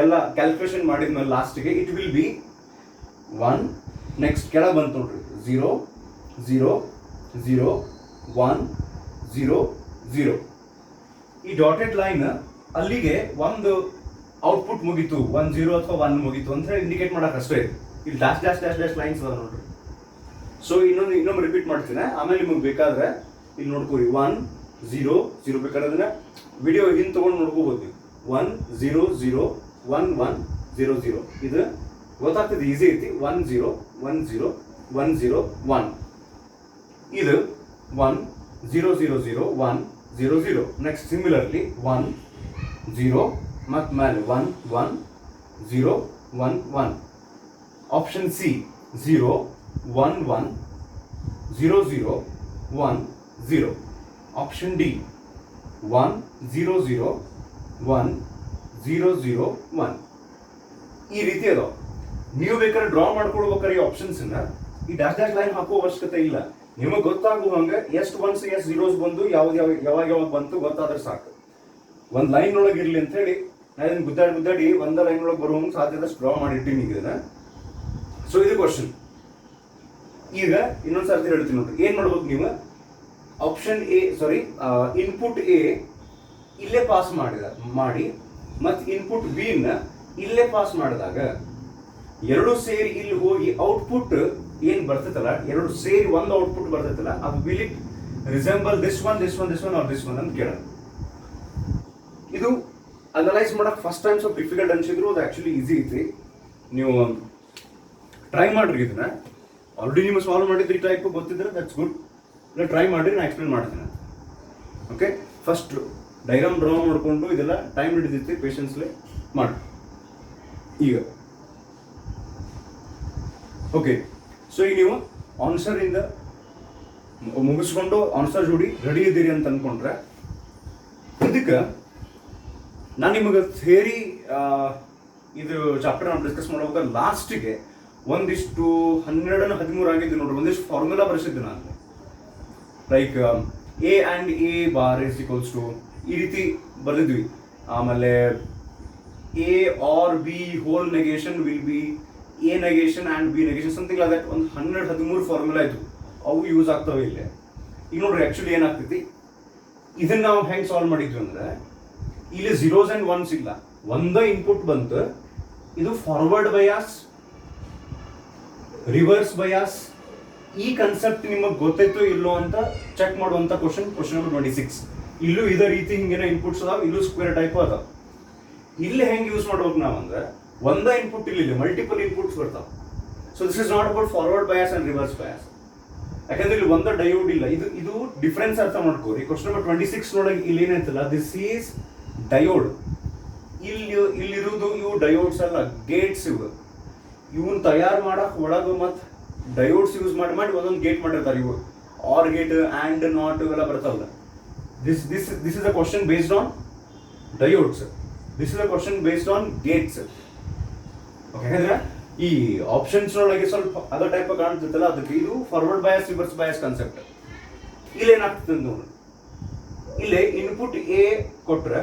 ಎಲ್ಲ ಕ್ಯಾಲ್ಕುಲೇಷನ್ ಮಾಡಿದ್ಮೇಲೆ ಲಾಸ್ಟ್ಗೆ ಇಟ್ ವಿಲ್ ಬಿ 1. ನೆಕ್ಸ್ಟ್ ಕೆಳಗೆ ಬಂತು ನೋಡ್ರಿ, 0 0 0 1 0 0. ಈ ಡಾಟೆಡ್ ಲೈನ್ ಅಲ್ಲಿಗೆ ಒಂದು ಔಟ್ಪುಟ್ ಮುಗೀತು, 1 0 ಅಥವಾ 1 ಮುಗೀತು ಅಂತ ಹೇಳಿ ಇಂಡಿಕೇಟ್ ಮಾಡಕ್ ಅಷ್ಟೇ. ಇಲ್ಲಿ dash dash dash dash lines ಅದ ನೋಡ್ರಿ. ಸೊ ಇನ್ನೊಮ್ಮೆ ರಿಪೀಟ್ ಮಾಡ್ತೀನಿ, ಆಮೇಲೆ ನಿಮಗೆ ಬೇಕಾದ್ರೆ ಇಲ್ಲಿ ನೋಡ್ಕೋರಿ. 1 0 0 ಬೇಕಾದ್ರೆ ಅದನ್ನ ವಿಡಿಯೋ ಹಿಂದೆ ತಗೊಂಡು ನೋಡ್ಕೋಬಹುದು ನೀವು. 1 0 0 1 1 0 0. ಇದು ಗೊತ್ತಾಗ್ತದೆ, ಈಸಿ ಐತಿ. 1 0 1 0 1 0 1. ಇದು 1 0 0 0 1 0 0. ನೆಕ್ಸ್ಟ್ ಸಿಮಿಲರ್ಲಿ 1 0 ಮತ್ತು ಮೇಲೆ 1 1 0 1 1. Option C 0 1 1 0 0 1 0. Option D 1 0 0 1 0 0 1. ಈ ರೀತಿ ಅದಾವ. ನೀವು ಬೇಕಾದ್ರೆ ಡ್ರಾ ಮಾಡ್ಕೊಡ್ಬೇಕಾರೆ ಈ ಆಪ್ಷನ್ಸ್ ಈ ಡ್ಯಾಶ್ ಡ್ಯಾಶ್ ಲೈನ್ ಹಾಕೋ ಅವಶ್ಯಕತೆ ಇಲ್ಲ. ನಿಮಗೆ ಗೊತ್ತಾಗುವ ಹಂಗೆ ಎಷ್ಟು 1s ಎಷ್ಟು 0s ಬಂದು ಯಾವಾಗ ಬಂತು ಗೊತ್ತಾದ್ರೆ ಸಾಕು. ಒಂದು ಲೈನ್ ಒಳಗೆ ಇರಲಿ ಅಂತ ಹೇಳಿ ನಾನು ಇದನ್ನು ಗುದ್ದಾಡಿ ಒಂದ ಲೈನ್ ಒಳಗೆ ಬರುವಂಗೆ ಸಾಧ್ಯದಷ್ಟು ಡ್ರಾ ಮಾಡಿಟ್ಟಿನಿ ಇದನ್ನ. ಸೊ ಇದು ಕ್ವಶನ್. ಈಗ ಇನ್ನೊಂದು ಸರ್ತಿ ಹೇಳ್ತೀನಿ ನೋಡ್ರಿ, ಏನ್ ಮಾಡ್ಬೇಕು ನೀವು? ಆಪ್ಷನ್ ಎ ಇನ್ಪುಟ್ ಎ ಇಲ್ಲೇ ಪಾಸ್ ಮಾಡಿ ಮತ್ತು ಇನ್ಪುಟ್ ಬಿ ನ ಇಲ್ಲೇ ಪಾಸ್ ಮಾಡಿದಾಗ ಎರಡು ಸೇರಿ ಇಲ್ಲಿ ಹೋಗಿ ಔಟ್ಪುಟ್ ಏನ್ ಬರ್ತೈತಲ್ಲ, ಎರಡು ಸೇರಿ ಒಂದು ಔಟ್ಪುಟ್ ಬರ್ತೈತಲ್ಲ, ಅದು will it resemble this one or this one ಅಂತ ಕೇಳ. ಇದು ಅನಲೈಸ್ ಮಾಡಕ್ಕೆ ಫಸ್ಟ್ ಟೈಮ್ ಸ್ವಲ್ಪ ಡಿಫಿಕಲ್ಟ್ ಅನ್ಸಿದ್ರು, ಅದು ಆ್ಯಕ್ಚುಲಿ ಈಸಿ ಐತಿ. ನೀವು ಟ್ರೈ ಮಾಡ್ರಿ ಇದನ್ನ. ಆಲ್ರೆಡಿ ನೀವು ಸಾಲ್ವ್ ಮಾಡಿದ್ರಿ ಈ ಟೈಪ್ ಗೊತ್ತಿದ್ರೆ ದಟ್ಸ್ ಗುಡ್. ಇಲ್ಲ ಟ್ರೈ ಮಾಡಿರಿ, ನಾನು ಎಕ್ಸ್ಪ್ಲೇನ್ ಮಾಡ್ತೀನಿ. ಓಕೆ, ಫಸ್ಟ್ ಡೈಗ್ರಾಮ್ ಡ್ರಾ ಮಾಡಿಕೊಂಡು ಇದೆಲ್ಲ ಟೈಮ್ ಹಿಡಿದೈತಿ, ಪೇಷನ್ಸ್ಲೆ ಮಾಡಿ. ಈಗ ಓಕೆ, ಸೊ ಈಗ ನೀವು ಆನ್ಸರಿಂದ ಮುಗಿಸ್ಕೊಂಡು ಆನ್ಸರ್ ಜೋಡಿ ರೆಡಿ ಇದ್ದೀರಿ ಅಂತ ಅಂದ್ಕೊಂಡ್ರೆ, ಇದಕ್ಕೆ ನಾನು ನಿಮಗೆ ಥಿಯರಿ ಇದು ಚಾಪ್ಟರ್ ನಾವು ಡಿಸ್ಕಸ್ ಮಾಡುವಾಗ ಲಾಸ್ಟಿಗೆ ಒಂದಿಷ್ಟು 12-13 ಆಗಿದ್ದು ನೋಡ್ರಿ, ಒಂದಿಷ್ಟು ಫಾರ್ಮುಲಾ ಬರೆಸಿದ್ದು ನಾನು. Like A and A bar is equals to ಈ ರೀತಿ ಬರೆದಿದ್ವಿ. ಆಮೇಲೆ A or B whole negation will be A negation and B negation, something like that. ಒಂದು 12-13 ಫಾರ್ಮುಲಾ ಇತ್ತು, ಅವು ಯೂಸ್ ಆಗ್ತವೆ ಇಲ್ಲೇ. ಈಗ ನೋಡ್ರಿ ಆ್ಯಕ್ಚುಲಿ ಏನಾಗ್ತೈತಿ, ಇದನ್ನ ನಾವು ಹೆಂಗೆ ಸಾಲ್ವ್ ಮಾಡಿದ್ವಿ ಅಂದ್ರೆ, ಇಲ್ಲಿ 0s and 1s ಇಲ್ಲ, ಒಂದೇ ಇನ್ಪುಟ್ ಬಂತು. ಇದು ಫಾರ್ವರ್ಡ್ ಬಯಾಸ್, ರಿವರ್ಸ್ ಬಯಾಸ್, ಈ ಕನ್ಸೆಪ್ಟ್ ನಿಮಗೆ ಗೊತ್ತಾಯ್ತು ಇಲ್ಲೋ ಅಂತ ಚೆಕ್ ಮಾಡುವಂತ ಕ್ವಶನ್ ನಂಬರ್ 26. ಇಲ್ಲೂ ಇದೇ ರೀತಿ ಹಿಂಗೇನೋ ಇನ್ಪುಟ್ಸ್ ಅದಾವ, ಇಲ್ಲೂ ಸ್ಕ್ವೇರ್ ಟೈಪ್ ಅದಾವ. ಇಲ್ಲಿ ಹೆಂಗೆ ಯೂಸ್ ಮಾಡ್ಬೇಕು ನಾವು ಅಂದ್ರೆ, ಒಂದೇ ಇನ್ಪುಟ್ ಇಲ್ಲಿ ಮಲ್ಟಿಪಲ್ ಇನ್ಪುಟ್ಸ್ ಬರ್ತಾವ. So this is not about forward bias and reverse bias. ಯಾಕಂದ್ರೆ ಇಲ್ಲಿ ಒಂದೇ ಡಯೋಡ್ ಇಲ್ಲ. ಇದು ಡಿಫ್ರೆನ್ಸ್ ಅರ್ಥ ಮಾಡ್ಕೋರಿ. ಕ್ವಶನ್ ನಂಬರ್ 26 ನೋಡಂಗೆ ಇಲ್ಲಿ ಏನಂತಲ್ಲ, ದಿಸ್ ಈಸ್ ಡಯೋಡ್. ಇಲ್ಲಿರುವುದು ಇವು ಡಯೋಡ್ಸ್ ಅಲ್ಲ, ಗೇಟ್ಸ್. ಇವನ್ ತಯಾರು ಮಾಡಕ್ ಒಳಗೆ ಮತ್ತೆ ಡಯೋಡ್ಸ್ ಯೂಸ್ ಮಾಡಿ ಒಂದೊಂದು ಗೇಟ್ ಮಾಡಿರ್ತಾರೆ. ಇವು ಆರ್ ಗೇಟ್, ಆ್ಯಂಡ್, ನಾಟ್ ಇವೆಲ್ಲ ಬರ್ತಾವಲ್ಲ. This is a question based on diodes. This is a question based on Gates. Okay, ಯಾಕಂದ್ರೆ ಈ ಆಪ್ಷನ್ಸ್ ಒಳಗೆ ಸ್ವಲ್ಪ ಅದ ಟೈಪ್ ಕಾಣ್ತಿತ್ತಲ್ಲ, ಅದಕ್ಕೆ ಇದು forward bias reverse bias concept. ಇಲ್ಲಿ ಏನಾಗ್ತದೆ ನೋಡಿ, ಇಲ್ಲೇ ಇನ್ಪುಟ್ ಎ ಕೊಟ್ರೆ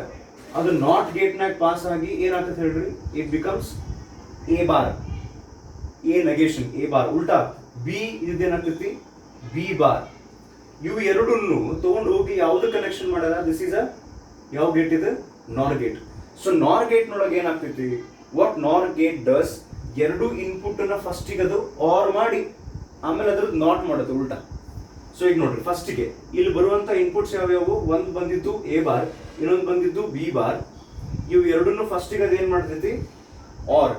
ಅದು ನಾಟ್ ಗೇಟ್ನಾಗ ಪಾಸ್ ಆಗಿ ಏನಾಗ್ತದೆ ಹೇಳ್ರಿ, it becomes A bar, A negation, A bar. ಉಲ್ಟಾ ಬಿ ಇದೇನಾಗ್ತೈತಿ, ಬಿ ಬಾರ್. ಇವು ಎರಡನ್ನು ತಗೊಂಡು ಹೋಗಿ ಯಾವ್ದು ಕನೆಕ್ಷನ್ ಮಾಡ್ಯಾರ, ದಿಸ್ ಈಸ್ ಅ ಯಾವ ಗೇಟ್ ಇದೆ, ನಾರ್ ಗೇಟ್. ಸೊ ನಾರ್ ಗೇಟ್ ನೊಳಗೆ ಏನಾಗ್ತೈತಿ, ವಾಟ್ ನಾರ್ ಗೇಟ್ ಡಸ್, ಎರಡು ಇನ್ಪುಟ್ ಅನ್ನ ಫಸ್ಟಿಗೆ ಅದು ಆರ್ ಮಾಡಿ ಆಮೇಲೆ ಅದ್ರದ್ದು ನಾಟ್ ಮಾಡೋದು ಉಲ್ಟಾ. ಸೊ ಈಗ ನೋಡ್ರಿ, ಫಸ್ಟಿಗೆ ಇಲ್ಲಿ ಬರುವಂತ ಇನ್ಪುಟ್ಸ್ ಯಾವ್ಯಾವು, ಒಂದು ಬಂದಿದ್ದು ಎ ಬಾರ್, ಇನ್ನೊಂದು ಬಂದಿದ್ದು ಬಿ ಬಾರ್. ಇವು ಎರಡನ್ನು ಫಸ್ಟಿಗೆ ಅದೇನ್ ಮಾಡ್ತೈತಿ, ಆರ್.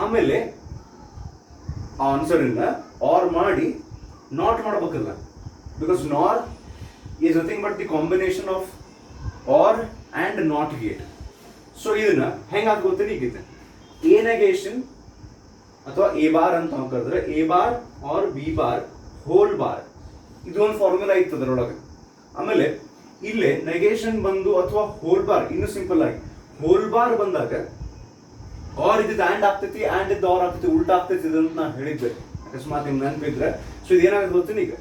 ಆಮೇಲೆ ಆನ್ಸರ್ ಇಂದ ಆರ್ ಮಾಡಿ ನಾಟ್ ಮಾಡ್ಬೇಕಲ್ಲ, because nor is nothing but the combination of or and not gate. So ಇದನ್ನ ಹೆಂಗಾಗ ಗೊತ್ತೇನೆ, ಈಗಿದೆ ಎ ನೆಗೇಷನ್ ಅಥವಾ ಎ ಬಾರ್ ಅಂತ ಹಾಕಿದ್ರೆ A bar or B bar whole bar. ಇದು ಒಂದು ಫಾರ್ಮುಲಾ ಇತ್ತು ಅದರೊಳಗೆ. ಆಮೇಲೆ ಇಲ್ಲೇ ನೆಗೇಷನ್ ಬಂದು ಅಥವಾ ಹೋಲ್ ಬಾರ್, ಇನ್ನು ಸಿಂಪಲ್ ಆಗಿ ಹೋಲ್ ಬಾರ್ ಬಂದಾಗ ಆರ್ ಇದ್ದಿದ್ದು ಆ್ಯಂಡ್ ಆಗ್ತೈತಿ, ಆ್ಯಂಡ್ ಇದ್ದು ಆರ್ ಆಗ್ತೈತಿ, ಉಲ್ಟಾ ಆಗ್ತೈತಿ ಅಂತ ನಾನು ಹೇಳಿದ್ದೆ, ಅಕಸ್ಮಾತ್ ನಿಮ್ಗೆ ನೆನಪಿದ್ರೆ. ಸೊ ಇದೇನಾಗುತ್ತೆ ಗೊತ್ತೀನಿ, ಈಗ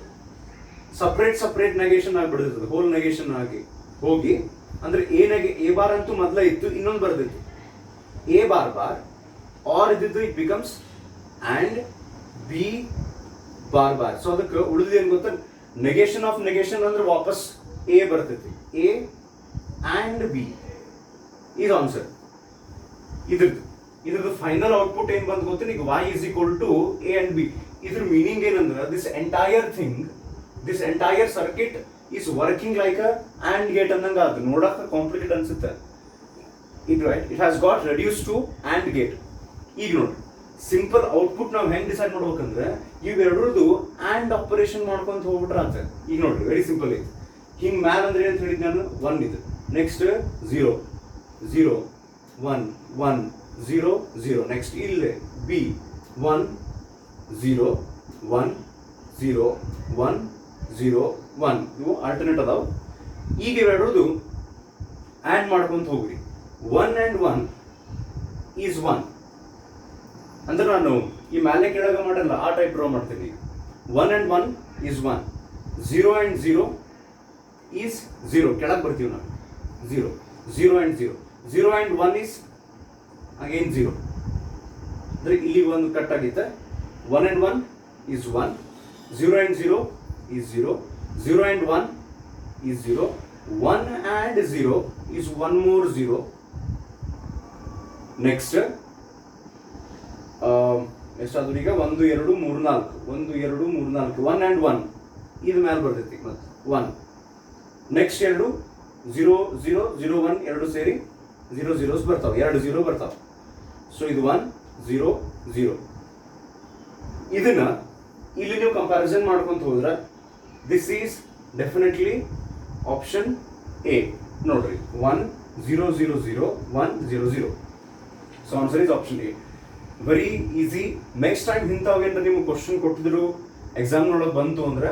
ಸಪ್ರೇಟ್ ನೆಗೇಷನ್ ಆಗಿಬಿಡ್ತದೆ, ಹೋಲ್ ನೆಗೇಷನ್ ಆಗಿ ಹೋಗಿ. ಅಂದ್ರೆ ಎ ಬಾರ್ ಅಂತೂ ಮೊದಲೇ ಇತ್ತು, ಇನ್ನೊಂದು ಬರ್ದಿತ್ತು ಎ ಬಾರ್ ಬಾರ್, ಆರ್ ಇದ್ದಿದ್ದು it becomes and B bar bar. So ಅದಕ್ಕೆ ಉಳಿದ ಏನ್ ಗೊತ್ತಾ, ನೆಗೇಷನ್ ಆಫ್ ನೆಗೇಷನ್ ಅಂದ್ರೆ ವಾಪಸ್ ಎ ಬರ್ತೈತಿ, ಎ ಆ್ಯಂಡ್ ಬಿ. ಇದು ಆನ್ಸರ್. ಇದ್ರದ್ದು ಫೈನಲ್ ಔಟ್ಪುಟ್ ಏನ್ ಬಂದ್ ಗೊತ್ತೀನಿ, ಈಗ y is equal to a and b. ಇದ್ರ ಮೀನಿಂಗ್ ಏನಂದ್ರೆ, this entire circuit is working like a AND gate ಅನ್ನಂಗ. ಅದು ನೋಡಕ್ಕೆ ಕಾಂಪ್ಲಿಕೇಟ್ ಅನ್ಸುತ್ತೆ. It has got reduce to AND gate. ಈಗ ನೋಡ್ರಿ, ಸಿಂಪಲ್ ಔಟ್ಪುಟ್ ನಾವು ಹೆಂಗ್ ಡಿಸೈಡ್ ಮಾಡ್ಬೇಕಂದ್ರೆ, ಇವೆರಡರದು ಆ್ಯಂಡ್ ಆಪರೇಷನ್ ಮಾಡ್ಕೊಂತ ಹೋಗ್ಬಿಟ್ರೆ ಅಂತ. ಈಗ ನೋಡ್ರಿ, ವೆರಿ ಸಿಂಪಲ್ ಐತಿ. ಹಿಂಗ್ ಮ್ಯಾಲ್ ಅಂದ್ರೆ ಏನಂತ ಹೇಳಿದ್ ನಾನು, 1 ಇದು, ನೆಕ್ಸ್ಟ್ 0 0 1 1 0 0, ನೆಕ್ಸ್ಟ್ ಇಲ್ಲೇ ಬಿ 1 0 1 0 1 0 1. ಇವು ಆಲ್ಟರ್ನೇಟ್ ಅದಾವ. ಈಗ ಇವೆರಡರದು ಆ್ಯಂಡ್ ಮಾಡ್ಕೊಂತ ಹೋಗ್ರಿ. 1 and 1 ಈಸ್ 1 ಅಂದ್ರೆ ನಾನು ಈ ಮೇಲೆ ಕೆಳಗೆ ಮಾಡಲ್ಲ, ಆ ಟೈಪ್ ಡ್ರಾ ಮಾಡ್ತೀನಿ. 1 and 1 ಈಸ್ 1, 0 and 0 ಈಸ್ 0. ಕೆಳಗೆ ಬರ್ತೀವಿ ನಾವು, 0 0 and 0, 0 and 1 ಈಸ್ ಅಗೇನ್ 0. ಅಂದ್ರೆ ಇಲ್ಲಿ ಒಂದು ಕಟ್ ಆಗಿತ್ತೆ. 1 and 1 is 1, 0 and 0 is 0, 0 and 1 is 0, 1 and 0 is 1 more 0. Next ಎಷ್ಟಾದ್ರೂ ಈಗ 1 2 3 4, 1 2 3 4, 1 and 1 ಇದು ಮೇಲೆ ಬರ್ತೈತಿ ಮತ್ತೆ 1. ನೆಕ್ಸ್ಟ್ 2 0 0 0 1 ಎರಡು ಸೇರಿ 0 zeros ಬರ್ತಾವೆ, 2 0 ಬರ್ತಾವೆ. ಸೊ ಇದು 1 0 0. ಇದನ್ನ ಇಲ್ಲಿ ನೀವು ಕಂಪ್ಯಾರಿಸನ್ ಮಾಡ್ಕೊಂತ ಹೋದ್ರೆ this is definitely option A. ನೋಡ್ರಿ 1 0 0 0 1 0 0. So answer is option A. Very easy. Next time ಇಂಥವೇನು ನಿಮ್ಗೆ ಕ್ವಶನ್ ಕೊಟ್ಟಿದ್ರು ಎಕ್ಸಾಮ್ನೊಳಗೆ ಬಂತು ಅಂದ್ರೆ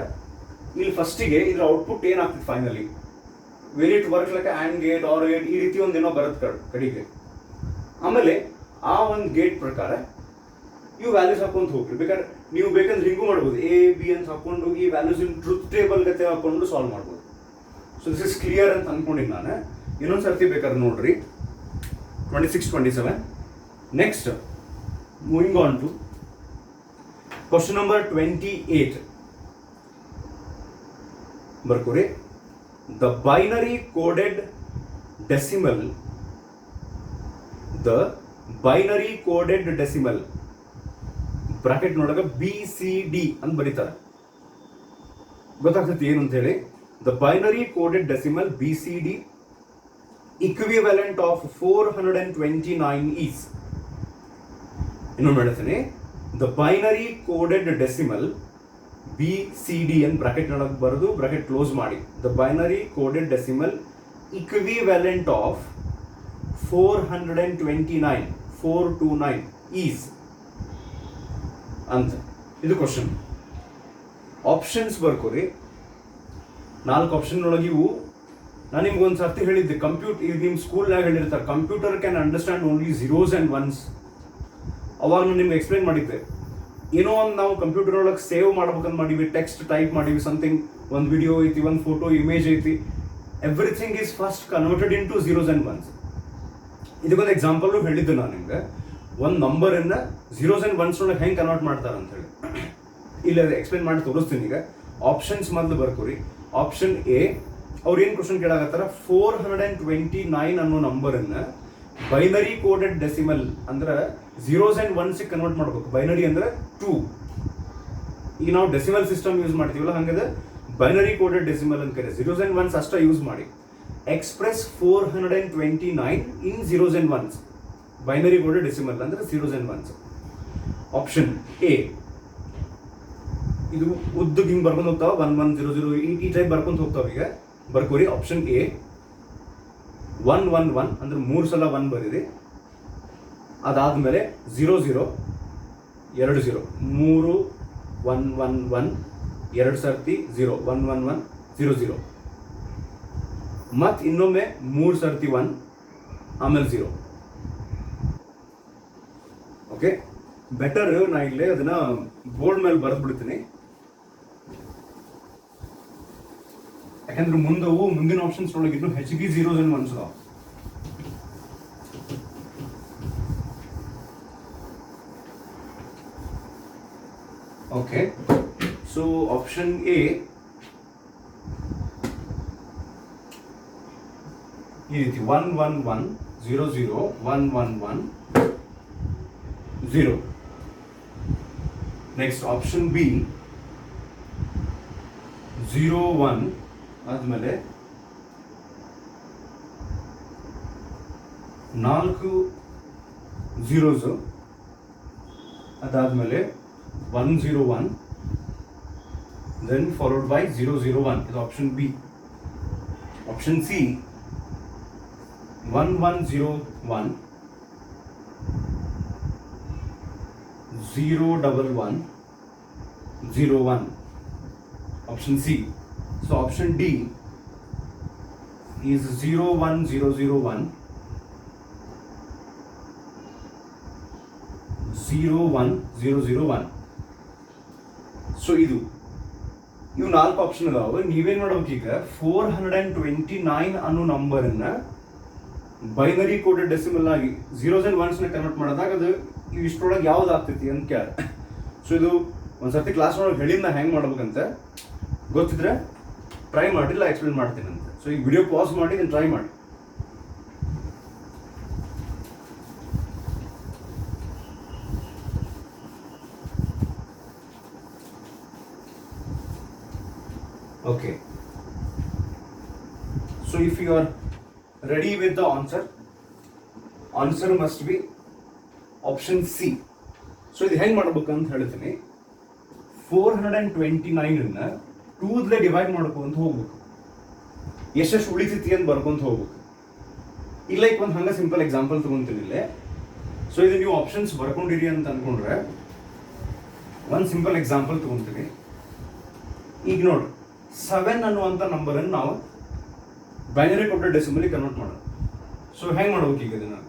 ಇಲ್ಲಿ ಫಸ್ಟಿಗೆ ಇದ್ರ ಔಟ್ಪುಟ್ ಏನಾಗ್ತದೆ finally, will it work like and gate R gate, ಈ ರೀತಿ ಒಂದೇನೋ ಬರುತ್ತೆ ಕಡೆಗೆ. ಆಮೇಲೆ ಆ ಒಂದು ಗೇಟ್ ಪ್ರಕಾರ ಇವು ವ್ಯಾಲ್ಯೂಸ್ ಹಾಕೊಂತ ಹೋಗ್ರಿ. ಬೇಕಾದ್ರೆ ನೀವು ಬೇಕಂದ್ರೆ ಹಿಂಗೂ ಮಾಡ್ಬೋದು, ಎ ಬಿ ಅಂತ ಹಾಕೊಂಡು ಈ ವ್ಯಾಲ್ಯೂಸ್ ಇನ್ ಟ್ರೂತ್ ಟೇಬಲ್ ಗತೆ ಹಾಕೊಂಡು ಸಾಲ್ವ್ ಮಾಡ್ಬೋದು. ಸೊ ದಿಸ್ ಇಸ್ ಕ್ಲಿಯರ್ ಅಂತ ಅನ್ಕೊಂಡಿನಿ ನಾನು. ಇನ್ನೊಂದು ಸರ್ತಿ ಬೇಕಾದ್ರೆ ನೋಡ್ರಿ 26 27. Next moving on to question number 28. ಬರ್ಕೋರಿ. The binary coded decimal, the binary coded decimal bracket ನೊಳಗ BCD ಅಂತ ಬರೀತಾರೆ. ಗೊತ್ತಾಗ್ತೈತಿ ಏನು ಅಂತ ಹೇಳಿ. The binary coded decimal BCD equivalent of 429 is. ಇನ್ನೊಂದು ಹೇಳ್ತೀನಿ. The binary coded decimal BCD ಅಂತ ಬ್ರಾಕೆಟ್ ನೊಳಗೆ ಬರೆದು ಬ್ರಾಕೆಟ್ ಕ್ಲೋಸ್ ಮಾಡಿ. The binary coded decimal equivalent of 429 is ಅಂತ. ಇದು ಕ್ವಶನ್. ಆಪ್ಷನ್ಸ್ ಬರ್ಕೋರಿ. 4 ಆಪ್ಷನ್ ಒಳಗೆ ಇವು. ನಾನು ನಿಮ್ಗೆ ಒಂದು ಸರ್ತಿ ಹೇಳಿದ್ದೆ, ಈಗ ನಿಮ್ಮ ಸ್ಕೂಲ್ನಾಗ ಹೇಳಿರ್ತಾರೆ computer can understand only zeros and once. ಅವಾಗ ನಾನು ನಿಮ್ಗೆ ಎಕ್ಸ್ಪ್ಲೈನ್ ಮಾಡಿದ್ದೆ, ಏನೋ ಒಂದು ನಾವು ಕಂಪ್ಯೂಟರ್ ಒಳಗೆ ಸೇವ್ ಮಾಡ್ಬೇಕಂತ ಮಾಡೀವಿ, ಟೆಕ್ಸ್ಟ್ ಟೈಪ್ ಮಾಡೀವಿ, ಸಮಥಿಂಗ್, ಒಂದು ವಿಡಿಯೋ ಐತಿ, ಒಂದು ಫೋಟೋ, ಇಮೇಜ್ ಐತಿ, everything is first converted in two zeros and once. ಇದಕ್ಕೊಂದು ಎಕ್ಸಾಂಪಲ್ ಹೇಳಿದ್ದೆ ನಾನು ನಿಮ್ಗೆ. ಒಂದು ನಂಬರನ್ನು ಝೀರೋಸ್ ಆ್ಯಂಡ್ ಒನ್ಸ್ ಒಳಗೆ ಹೆಂಗೆ ಕನ್ವರ್ಟ್ ಮಾಡ್ತಾರೆ ಅಂತ ಹೇಳಿ ಇಲ್ಲ ಎಕ್ಸ್ಪ್ಲೇನ್ ಮಾಡಿ ತೋರಿಸ್ತೀನಿ. ಈಗ ಆಪ್ಷನ್ಸ್ ಮೊದಲು ಬರ್ಕೋರಿ. ಆಪ್ಷನ್ ಎ, ಅವ್ರು ಏನು ಕ್ವಶನ್ ಕೇಳಾಕತ್ತಾರ, 429 ಅನ್ನೋ ನಂಬರನ್ನು ಬೈನರಿ ಕೋಡೆಡ್ ಡೆಸಿಮಲ್ ಅಂದ್ರೆ ಝೀರೋಸ್ ಆ್ಯಂಡ್ ಒನ್ಸಿಗೆ ಕನ್ವರ್ಟ್ ಮಾಡ್ಬೇಕು. ಬೈನರಿ ಅಂದ್ರೆ 2. ಈಗ ನಾವು ಡೆಸಿಮಲ್ ಸಿಸ್ಟಮ್ ಯೂಸ್ ಮಾಡ್ತೀವಲ್ಲ, ಹಂಗದ ಬೈನರಿ ಕೋಡೆಡ್ ಡೆಸಿಮಲ್ ಅಂತ ಕರೆ. ಝೀರೋಸ್ ಆ್ಯಂಡ್ ಒನ್ಸ್ ಅಷ್ಟೇ ಯೂಸ್ ಮಾಡಿ. Express 429 in zeros and ones. Binary coded decimal ಅಂದ್ರೆ zeros and ones. Option A. ಇದು ಉದ್ದಕ್ಕೆ ಹಿಂಗೆ ಬರ್ಕೊಂಡು ಹೋಗ್ತಾವ, 1 1 0 0 ಈ ಟೈಪ್ ಬರ್ಕೊಂಡು ಹೋಗ್ತಾವ. ಈಗ ಬರ್ಕೋರಿ. ಆಪ್ಷನ್ ಎ 1 1 1 ಅಂದ್ರೆ 3 ಸಲ 1 ಬರೀರಿ. ಅದಾದ್ಮೇಲೆ 0 0 2 0 3 1 1 1 2 ಸರ್ತಿ 0 1 1 1 0 0 ಮತ್ತು ಇನ್ನೊಮ್ಮೆ 3 ಸರ್ತಿ 1 ಆಮೇಲೆ 0. ಓಕೆ, ಬೆಟರ್ ನಾ ಇಲ್ಲೇ ಅದನ್ನ ಬೋರ್ಡ್ ಮೇಲೆ ಬರೆದು ಬಿಡ್ತೀನಿ, ಯಾಕಂದ್ರೆ ಮುಂದಿನ ಆಪ್ಷನ್ಸ್ ಒಳಗೆ ಇನ್ನೂ ಹೆಚ್ಚಿಗೆ ಝೀರೋಸ್ ಆ್ಯಂಡ್ ಒನ್ಸ್ ಅದಾವ. ಓಕೆ, ಸೊ ಆಪ್ಷನ್ ಎ ಈ ರೀತಿ 1 1 1 0 0 1 1 1 0. ನೆಕ್ಸ್ಟ್ ಆಪ್ಷನ್ ಬಿ 0 1 ಆದ್ಮೇಲೆ 4 zeros, ಅದಾದ್ಮೇಲೆ 1 0 1 then followed by 0 0 1 is option B. Option C 1 1 0 1 0 1 1 0 1. Option C. So option D is 0 1 0 0 1 0 1 0 0 1. So ಇವು 4 ಆಪ್ಷನ್ ಅದಾವ. ನೀವೇನ್ ಮಾಡ್ಬೇಕು, ಈಗ 429 ಅನ್ನೋ ನಂಬರನ್ನ ಬೈನರಿ ಕೋಡೆಡ್ ಡೆಸಿಮಲ್ ಆಗಿ ಝೀರೋಸ್ ಅಂಡ್ ಒನ್ಸ್ ನ ಕನ್ವರ್ಟ್ ಮಾಡಿದಾಗ ಅದು ಇಷ್ಟರೊಳಗೆ ಯಾವ್ದು ಆಗ್ತೈತಿ ಅಂತ ಕೇಳ. ಸೊ ಇದು ಒಂದ್ಸರ್ತಿ ಕ್ಲಾಸ್ ಒಳಗೆ ಹೇಳಿದ್ನ ಹೆಂಗೆ ಮಾಡ್ಬೇಕಂತ ಗೊತ್ತಿದ್ರೆ ಟ್ರೈ ಮಾಡಿಲ್ಲ, ಎಕ್ಸ್ಪ್ಲೇನ್ ಮಾಡ್ತೀನಿ ಅಂತ. ಸೊ ಈ ವಿಡಿಯೋ ಪಾಸ್ ಮಾಡಿ ಇದನ್ನು ಟ್ರೈ ಮಾಡಿ. Okay, so if you are ready with the answer, answer must be option C. So ಇದು ಹೆಂಗೆ ಮಾಡ್ಬೇಕಂತ ಹೇಳ್ತೀನಿ. 429 2 ಡಿವೈಡ್ ಮಾಡ್ಕೊಂತ ಹೋಗ್ಬೇಕು, ಎಷ್ಟೆಷ್ಟು ಉಳಿತೈತಿ ಅಂತ ಬರ್ಕೊಂತ ಹೋಗ್ಬೇಕು. ಈಗ ಲೈಕ್ ಒಂದು ಹಂಗೆ ಸಿಂಪಲ್ ಎಕ್ಸಾಂಪಲ್ ತಗೊಂತೀನಿ ಇಲ್ಲೇ. ಸೊ ಇದು ನೀವು ಆಪ್ಷನ್ಸ್ ಬರ್ಕೊಂಡಿರಿ ಅಂತ ಅನ್ಕೊಂಡ್ರೆ ಒಂದು ಸಿಂಪಲ್ ಎಕ್ಸಾಂಪಲ್ ತಗೊಂತೀನಿ. ಈಗ ನೋಡ್ರಿ 7 ಅನ್ನುವಂಥ ನಂಬರನ್ನು ನಾವು ಬೈನರಿ ಕೊಟ್ಟ ಡೆಸಿಮಲಿ ಕನ್ವರ್ಟ್ ಮಾಡೋಣ. ಸೊ ಹೆಂಗೆ ಮಾಡ್ಬೇಕು ಈಗ ಇದನ್ನು?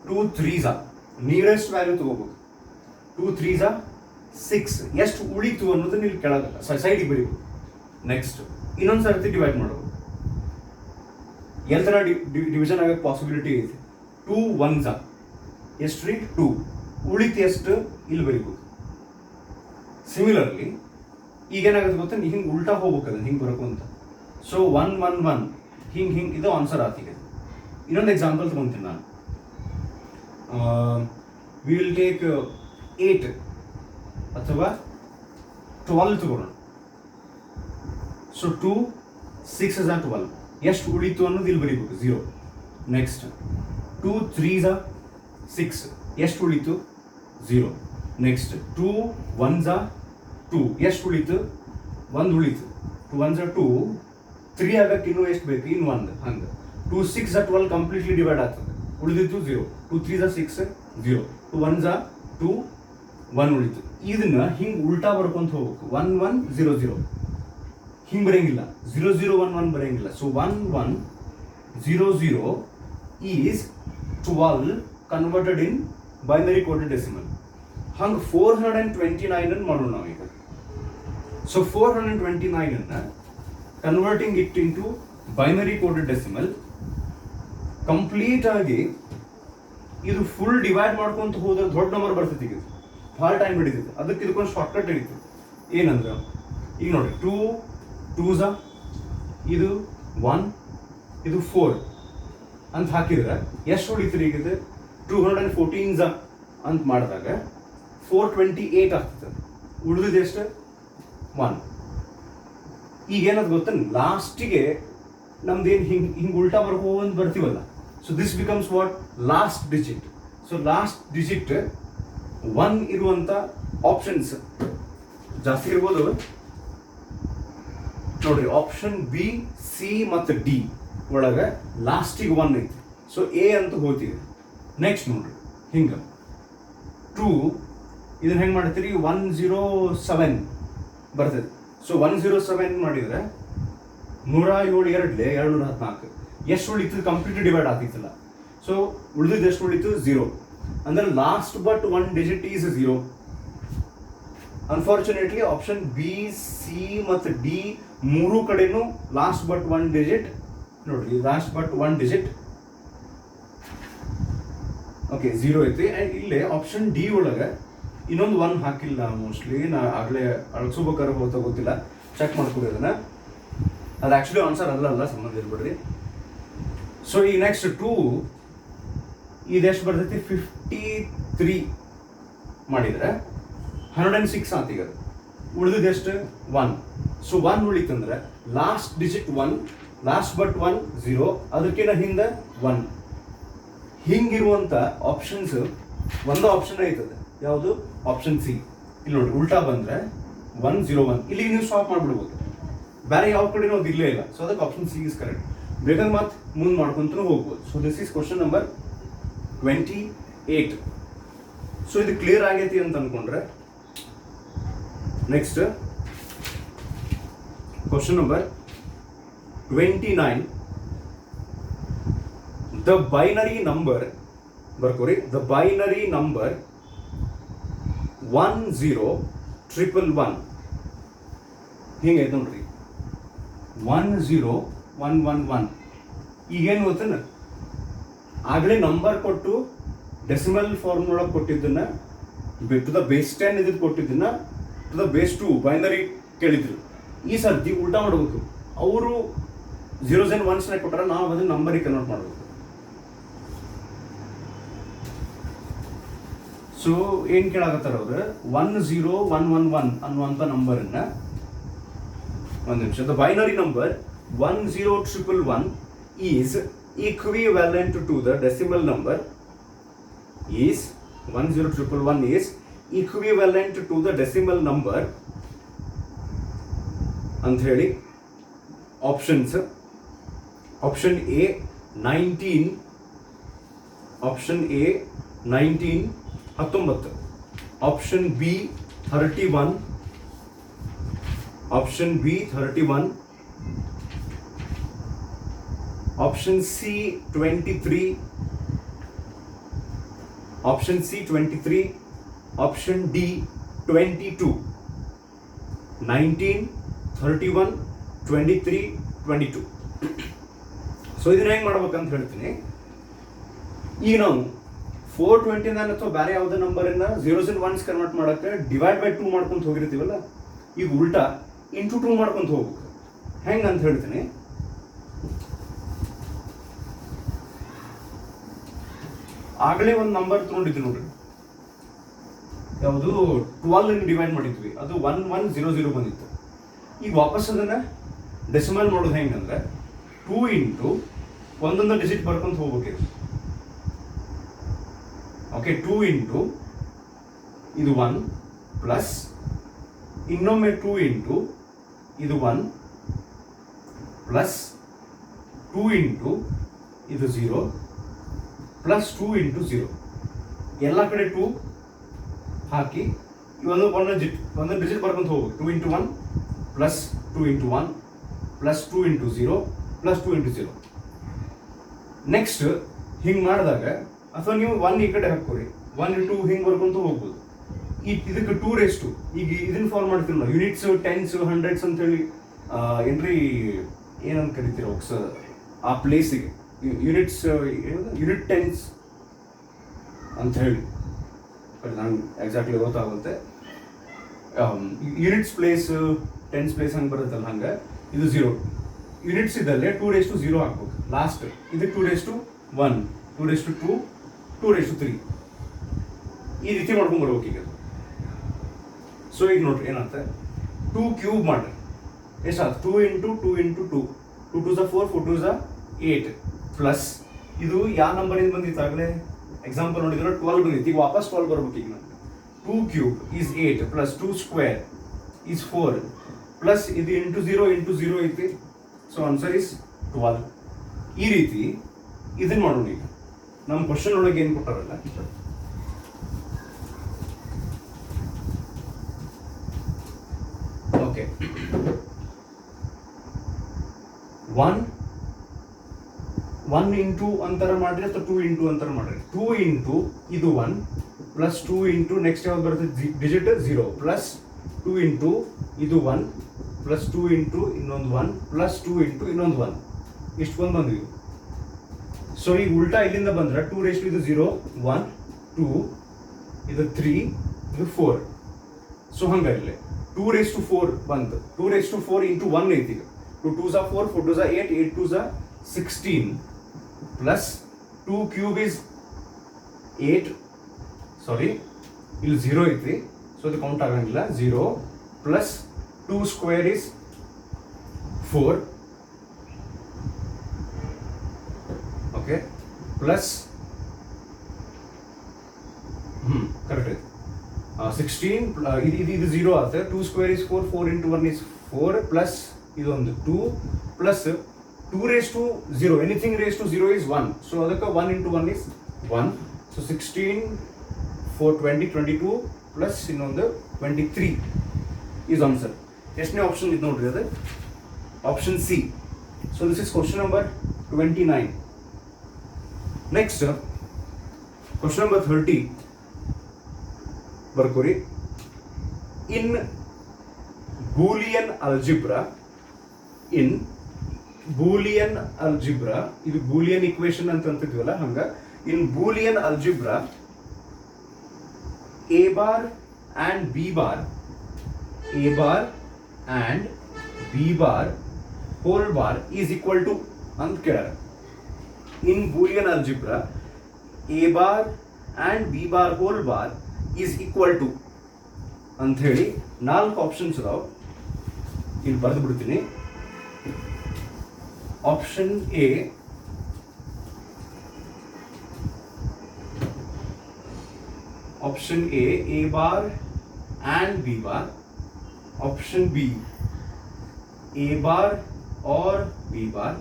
2 3s ನಿಯರೆಸ್ಟ್ ವ್ಯಾಲ್ಯೂ ತಗೋಬೇಕು. 2 3s 6 ಎಷ್ಟು ಉಳಿತು ಅನ್ನೋದನ್ನ ಇಲ್ಲಿ ಕೆಳಗೆ ಸೈಡಿಗೆ ಬರೀಬೇಕು. ನೆಕ್ಸ್ಟ್ ಇನ್ನೊಂದು ಸರ್ತಿ ಡಿವೈಡ್ ಮಾಡಬೇಕು. ಎಲ್ಲ ಥರ ಡಿವಿಷನ್ ಆಗಕ್ಕೆ ಪಾಸಿಬಿಲಿಟಿ ಐತಿ. 2 1s ಎಷ್ಟು ರೀ? 2 ಉಳಿತು ಎಷ್ಟು ಇಲ್ಲಿ ಬರೀಬೇಕು. ಸಿಮಿಲರ್ಲಿ ಈಗ ಏನಾಗುತ್ತೆ ಗೊತ್ತಾ, ಹಿಂಗೆ ಉಲ್ಟಾ ಹೋಗ್ಬೇಕದ ಹಿಂಗೆ ಬರಕು ಅಂತ. ಸೊ 1 1 1 ಹಿಂಗೆ ಇದು ಆನ್ಸರ್ ಆತೀಗ. ಇನ್ನೊಂದು ಎಕ್ಸಾಂಪಲ್ ತಗೊಂತೀನಿ ನಾನು. ವಿ ವಿಲ್ ಟೇಕ್ 8 ಅಥವಾ 12 ತಗೊಳ್ಳೋಣ. ಸೊ 2 6 12 ಎಷ್ಟು ಉಳಿತು ಅನ್ನೋದು ಇಲ್ಲಿ ಬರೀಬೇಕು 0. ನೆಕ್ಸ್ಟ್ 2 3s 6 ಎಷ್ಟು ಉಳಿತು 0. ನೆಕ್ಸ್ಟ್ 2 1s 2 ಎಷ್ಟು ಉಳಿತು 1 ಉಳಿತು. 2 1s 2 3 ಆಗಕ್ಕೆ ಇನ್ನೂ ಎಷ್ಟು ಬೇಕು? ಇನ್ನು 1 ಹಂಗೆ 2 6 12 ಕಂಪ್ಲೀಟ್ಲಿ ಡಿವೈಡ್ ಆಗ್ತದೆ. ಉಳಿದಿತ್ತು 0. 2 3s 6 0. 2 1s 2 1 ಉಳಿತು. ಇದನ್ನ ಹಿಂಗೆ ಉಲ್ಟಾ ಬರ್ಕೊಂತ ಹೋಗ್ಬೇಕು. 1 1 0 0 ಹಿಂಗೆ ಬರೆಯಂಗಿಲ್ಲ. 0 0 1 1 ಬರೆಯಂಗಿಲ್ಲ. ಸೊ 1 1 0 0 is 12 converted in binary coded decimal. ಹಂಗೆ 429 ಮಾಡೋಣ ನಾವೀಗ. So 429 converting it into binary coded decimal complete ಆಗಿ ಇದು ಫುಲ್ ಡಿವೈಡ್ ಮಾಡ್ಕೊಂತ ಹೋದ್ರೆ ದೊಡ್ಡ ನಂಬರ್ ಬರ್ತೈತಿ. ಈಗ ಭಾಳ ಟೈಮ್ ಹಿಡಿತೈತಿ. ಅದಕ್ಕೆ ಇದಕ್ಕೊಂದು ಶಾರ್ಟ್ಕಟ್ ಹಿಡಿತು. ಏನಂದ್ರೆ ಈಗ ನೋಡಿ 2 2s ಇದು 1 ಇದು 4 ಅಂತ ಹಾಕಿದ್ರೆ ಎಷ್ಟು ಉಳಿತೀರಿ? ಈಗ 214s ಅಂತ ಮಾಡಿದಾಗ 428 ಆಗ್ತದೆ. ಉಳಿದಿದ್ದು ಎಷ್ಟು? 1. ಈಗ ಏನದು ಗೊತ್ತ, ಲಾಸ್ಟಿಗೆ ನಮ್ದೇನು ಹಿಂಗೆ ಉಲ್ಟಾ ಬರ್ಕೋಂತ ಬರ್ತೀವಲ್ಲ. So this becomes what? Last digit. So last digit 1 ಇರುವಂಥ ಆಪ್ಷನ್ಸ್ ಜಾಸ್ತಿ ಇರ್ಬೋದು ನೋಡ್ರಿ. ಆಪ್ಷನ್ ಬಿ ಸಿ ಮತ್ತು ಡಿ ಒಳಗೆ ಲಾಸ್ಟಿಗೆ 1 ಐತಿ. ಸೊ ಎ ಅಂತ ಹೋಗ್ತೀವಿ. ನೆಕ್ಸ್ಟ್ ನೋಡ್ರಿ ಹಿಂಗೆ 2 ಇದನ್ನ ಹೆಂಗೆ ಮಾಡ್ತೀರಿ? 107 ಬರ್ತದೆ. ಸೊ 107 ಮಾಡಿದರೆ 107 214 ಎಷ್ಟು ಉಳಿತದೆ? Complete divide ಆಗ್ತಿತ್ತಲ್ಲ. ಸೊ ಉಳಿದಿದ್ದು ಎಷ್ಟು ಉಳಿತು? 0. ಅಂದ್ರೆ last but 1 digit is 0. Unfortunately option B C ಮತ್ತು ಡಿ ಮೂರು ಕಡೆನೂ ಲಾಸ್ಟ್ ಬಟ್ 1 ಡಿಜಿಟ್ ನೋಡ್ರಿ. ಲಾಸ್ಟ್ ಬಟ್ 1 ಡಿಜಿಟ್ ಓಕೆ 0 ಐತಿ. ಆ್ಯಂಡ್ ಇಲ್ಲೇ ಆಪ್ಷನ್ ಡಿ ಒಳಗೆ ಇನ್ನೊಂದು 1 ಹಾಕಿಲ್ಲ. ಮೋಸ್ಟ್ಲಿ ನಾ ಆಗಲೇ ಅಳಿಸ್ಬೇಕಾದ್ರೆ ಹೋಗ್ತಾ ಗೊತ್ತಿಲ್ಲ, ಚೆಕ್ ಮಾಡ್ಕೊಡಿ ಅದನ್ನ. ಅದು ಆ್ಯಕ್ಚುಲಿ ಆನ್ಸರ್ ಅಲ್ಲ, ಸಂಬಂಧ ಇರ್ಬಿಡ್ರಿ. ಸೊ ಈ ನೆಕ್ಸ್ಟ್ 2 ಇದೆಷ್ಟು ಬರ್ತೈತಿ? 53 ಮಾಡಿದರೆ 106 ಆತೀಗ. ಅದು ಉಳಿದಿದ್ದು ಎಷ್ಟು? 1. ಸೊ 1 ಉಳಿತಂದ್ರೆ ಲಾಸ್ಟ್ ಡಿಜಿಟ್ 1, ಲಾಸ್ಟ್ ಬಟ್ 1 0, ಅದಕ್ಕಿಂತ ಹಿಂದೆ 1. ಹಿಂಗಿರುವಂಥ ಆಪ್ಷನ್ಸ್ ಒಂದು ಆಪ್ಷನ್ ಐತದೆ. ಯಾವುದು? Option C. ಇಲ್ಲಿ ನೋಡಿ ಉಲ್ಟಾ ಬಂದರೆ 1 0 1 ಇಲ್ಲಿಗೆ ನೀವು ಸ್ಟಾಪ್ ಮಾಡಿಬಿಡ್ಬೋದು. ಬೇರೆ ಯಾವ ಕಡೆನೂ ಅದು ಇಲ್ಲೇ ಇಲ್ಲ. ಸೊ ಅದಕ್ಕೆ ಆಪ್ಷನ್ ಸಿ ಇಸ್ ಕರೆಕ್ಟ್. ಬೇಕಾದ್ರೆ ಮತ್ತೆ ಮುಂದೆ ಮಾಡ್ಕೊಂತೂ ಹೋಗ್ಬೋದು. So this is question number 28. So ಇದು ಕ್ಲಿಯರ್ ಆಗೈತಿ ಅಂತ ಅನ್ಕೊಂಡ್ರೆ next question number 29. The binary number ಬರ್ಕೋರಿ. ದ ಬೈನರಿ ನಂಬರ್ 10111 ಹಿಂಗೈತೆ ನೋಡ್ರಿ. 10111 ಈಗೇನು ಗೊತ್ತೇನ? ಆಗಲೇ ನಂಬರ್ ಕೊಟ್ಟು ಡೆಸಿಮಲ್ ಫಾರ್ಮ್ ಒಳಗೆ ಕೊಟ್ಟಿದ್ದನ್ನ ಟು ದ ಬೇಸ್ 10 ಇದ್ದು ಕೊಟ್ಟಿದ್ದನ್ನ ಟು ದ ಬೇಸ್ 2 ಬೈನರಿ ಕೇಳಿದ್ರು. ಈ ಸರ್ತಿ ಉಲ್ಟಾ ಮಾಡಬೇಕು. ಅವರು 0s and 1s ಕೊಟ್ಟಾರ, ನಾವು ಅದನ್ನ ನಂಬರಿಗೆ ಕನ್ವರ್ಟ್ ಮಾಡಬೇಕು. ಸೊ ಏನು ಕೇಳಾಕತ್ತಾರ ಅವ್ರು? 10111 ಅನ್ನುವಂಥ ನಂಬರನ್ನ ಒಂದು ನಿಮಿಷ. The binary number 10111 is equivalent to the decimal number is 10111 is equivalent to the decimal number ಅಂತ ಹೇಳಿ options. Option A 19, option A 19, option B 31, option B 31, option C 23, option C 23, option D 22. 19, 31, 23, 22. So ಇದನ್ನ ಹೆಂಗೆ ಮಾಡ್ಬೇಕಂತ ಹೇಳ್ತೀನಿ. ಈಗ ನಾವು 429 ಅಥವಾ ಬೇರೆ ಯಾವುದೇ ನಂಬರನ್ನ zeros and ones ಕನ್ವರ್ಟ್ ಮಾಡೋಕ್ಕೆ ಡಿವೈಡ್ ಬೈ 2 ಮಾಡ್ಕೊಂತ ಹೋಗಿರ್ತೀವಲ್ಲ, ಈಗ ಉಲ್ಟಾ ಇಂಟು 2 ಮಾಡ್ಕೊಂತ ಹೋಗ್ಬೇಕು. ಹೆಂಗೆ ಅಂತ ಹೇಳ್ತೀನಿ. ಆಗಲೇ ಒಂದು ನಂಬರ್ ತೊಗೊಂಡಿದ್ವಿ ನೋಡ್ರಿ, ಯಾವುದು 12 ಡಿವೈಡ್ ಮಾಡಿದ್ವಿ, ಅದು 1100 ಬಂದಿತ್ತು. ಈಗ ವಾಪಸ್ ಅದನ್ನ ಡೆಸಿಮಲ್ ಮಾಡೋದು ಹೆಂಗಂದ್ರೆ 2 ಇಂಟು ಒಂದೊಂದು ಡಿಜಿಟ್ ಬರ್ಕೊಂತ ಹೋಗ್ಬೇಕು. ಓಕೆ, 2 ಇಂಟು ಇದು 1 ಪ್ಲಸ್ ಇನ್ನೊಮ್ಮೆ 2 ಇಂಟು ಇದು 1 ಪ್ಲಸ್ 2 ಇಂಟು ಇದು 0 ಪ್ಲಸ್ 2 ಇಂಟು 0. ಎಲ್ಲ ಕಡೆ 2 ಹಾಕಿ ಒಂದೊಂದು ಡಿಜಿಟ್ ಬರ್ಕೊಂತ ಹೋಗ್ಬೇಕು. 2 into 1 plus 2 into 1 plus 2 into 0 plus 2 into 0. Next ಹಿಂಗೆ ಮಾಡಿದಾಗ, ಅಥವಾ ನೀವು 1 ಈ ಕಡೆ ಹಾಕೋರಿ, 1 ಇಂಟು ಹಿಂಗೆ ಬರ್ಕೊಂತ ಹೋಗ್ಬೋದು. ಇದಕ್ಕೆ 2 ರೇಸ್ಟು, ಈಗ ಇದನ್ನ ಫಾರ್ಮ್ ಮಾಡ್ತೀವಿ ನಾವು ಯೂನಿಟ್ಸ್, ಟೆನ್ಸ್, ಹಂಡ್ರೆಡ್ಸ್ ಅಂತೇಳಿ ಏನ್ರಿ ಏನಂತ ಕರಿತೀರ ಆ ಪ್ಲೇಸಿಗೆ ಯೂನಿಟ್ಸ್, ಯೂನಿಟ್ ಟೆನ್ಸ್ ಅಂತ ಹೇಳಿ ನಂಗೆ ಎಕ್ಸಾಕ್ಟ್ಲಿ ಗೊತ್ತಾಗುತ್ತೆ. ಯೂನಿಟ್ಸ್ ಪ್ಲೇಸ್, ಟೆನ್ಸ್ ಪ್ಲೇಸ್ ಹಂಗೆ ಬರುತ್ತಲ್ಲ, ಹಂಗೆ ಇದು 0 ಯೂನಿಟ್ಸ್ ಇದ್ದಲ್ಲೇ 2 ಹಾಕ್ಬೇಕು ಲಾಸ್ಟ್. ಇದಕ್ಕೆ 2 1, 2 2, 2 3 ಈ ರೀತಿ ಮಾಡ್ಕೊಂಡು ಬರ್ಬೇಕು ಈಗ. ಸೊ ಈಗ ನೋಡ್ರಿ ಏನಾಗ್ತದೆ, 2 ಕ್ಯೂಬ್ ಮಾಡ್ರಿ ಎಷ್ಟಾಯ್ತು, 2 ಇಂಟು 2 ಇಂಟು 2, 2 2 4, 4 2 8 ಪ್ಲಸ್ ಇದು ಯಾವ ನಂಬರಿಂದ ಬಂದಿತ್ತು ಆಗಲೇ ಎಕ್ಸಾಂಪಲ್ ನೋಡಿದ್ರೆ 12 ಬಂದಿತ್ತು. ಈಗ ವಾಪಸ್ 12 ಬರ್ಬೇಕು. ಈಗ ನಮ್ಗೆ 2 cube is 8 plus 2 square is 4 plus ಇದು ಇಂಟು 0 ಐತಿ. So answer is 12. ಈ ರೀತಿ ಇದನ್ನ ಮಾಡೋಣ. ಈಗ ನಮ್ಮ ಕ್ವಶನ್ ಒಳಗೆ ಏನು ಕೊಟ್ಟಾರಲ್ಲ, ಓಕೆ, 1 ಇಂಟು ಅಂತರ ಮಾಡ್ರಿ ಅಥವಾ 2 ಇಂಟು ಅಂತರ ಮಾಡ್ರಿ. 2 ಇಂಟು ಇದು 1 ಪ್ಲಸ್ 2 ಇಂಟು ನೆಕ್ಸ್ಟ್ ಯಾವ್ದು ಬರುತ್ತೆ ಡಿಜಿಟ್ 0 ಪ್ಲಸ್ 2 ಇಂಟು ಇದು 1 ಪ್ಲಸ್ 2 ಇಂಟು ಇನ್ನೊಂದು 1 ಪ್ಲಸ್ 2 ಇಂಟು ಇನ್ನೊಂದು 1, ಇಷ್ಟು ಬಂದ್ವಿ. ಸೊ ಈಗ ಉಲ್ಟಾ ಇಲ್ಲಿಂದ ಬಂದ್ರೆ 2 ರೇಸ್ ಟು ಇದು 0 1 2 ಇದು 3 ಇದು 4. ಸೊ ಹಂಗಾಗಿಲ್ಲ 2 ರೇಸ್ ಟು 4 ಬಂತು. 2 ರೇಸ್ ಟು 4 ಇಂಟು 1 ಐತಿ. 2 2 4, 4 2 8, 8 2 16 ಪ್ಲಸ್ 2 ಕ್ಯೂಬ್ ಇಸ್ 8, ಸಾರಿ ಇಲ್ಲಿ 0 ಐತಿ, ಸೊ ಅದು ಕೌಂಟ್ ಆಗಂಗಿಲ್ಲ. 0 plus 2 square is 4, okay, plus correct ಐತಿ 16, ಇದು 0 ಆಗುತ್ತೆ. 2 square is 4, 4 into 1 is 4 plus ಇದೊಂದು 2 plus 2 raise to 0, anything raise to 0 is 1. So ಅದಕ್ಕೆ 1 ಇಂಟು 1 ಇಸ್ 1. ಸೊ 16 4 20 22 ಪ್ಲಸ್ ಇನ್ನೊಂದು 23 ಈಸ್ ಆನ್ಸರ್. ಎಷ್ಟನೇ ಆಪ್ಷನ್ ಇದು ನೋಡ್ರಿ, ಅದು option C. So this is question number 29. Next question number 30 ಬರ್ಕೋರಿ. ಇನ್ ಬೂಲಿಯನ್ ಅಲ್ಜಿಬ್ರಾ, ಇದು Boolean equation ಅಂತ ಅಂತಿದ್ವಲ್ಲ, ಹಂಗ in Boolean algebra a bar and b bar whole bar is equal to ಅಂತ ಕೇಳಾರ. In Boolean algebra a bar and b bar whole bar is equal to ಅಂತ ಹೇಳಿ 4 options ಅದಾವ. ಇಲ್ಲಿ ಬರೆದು ಬಿಡ್ತೀನಿ. Option A option A bar and B bar. Option B A bar or B bar.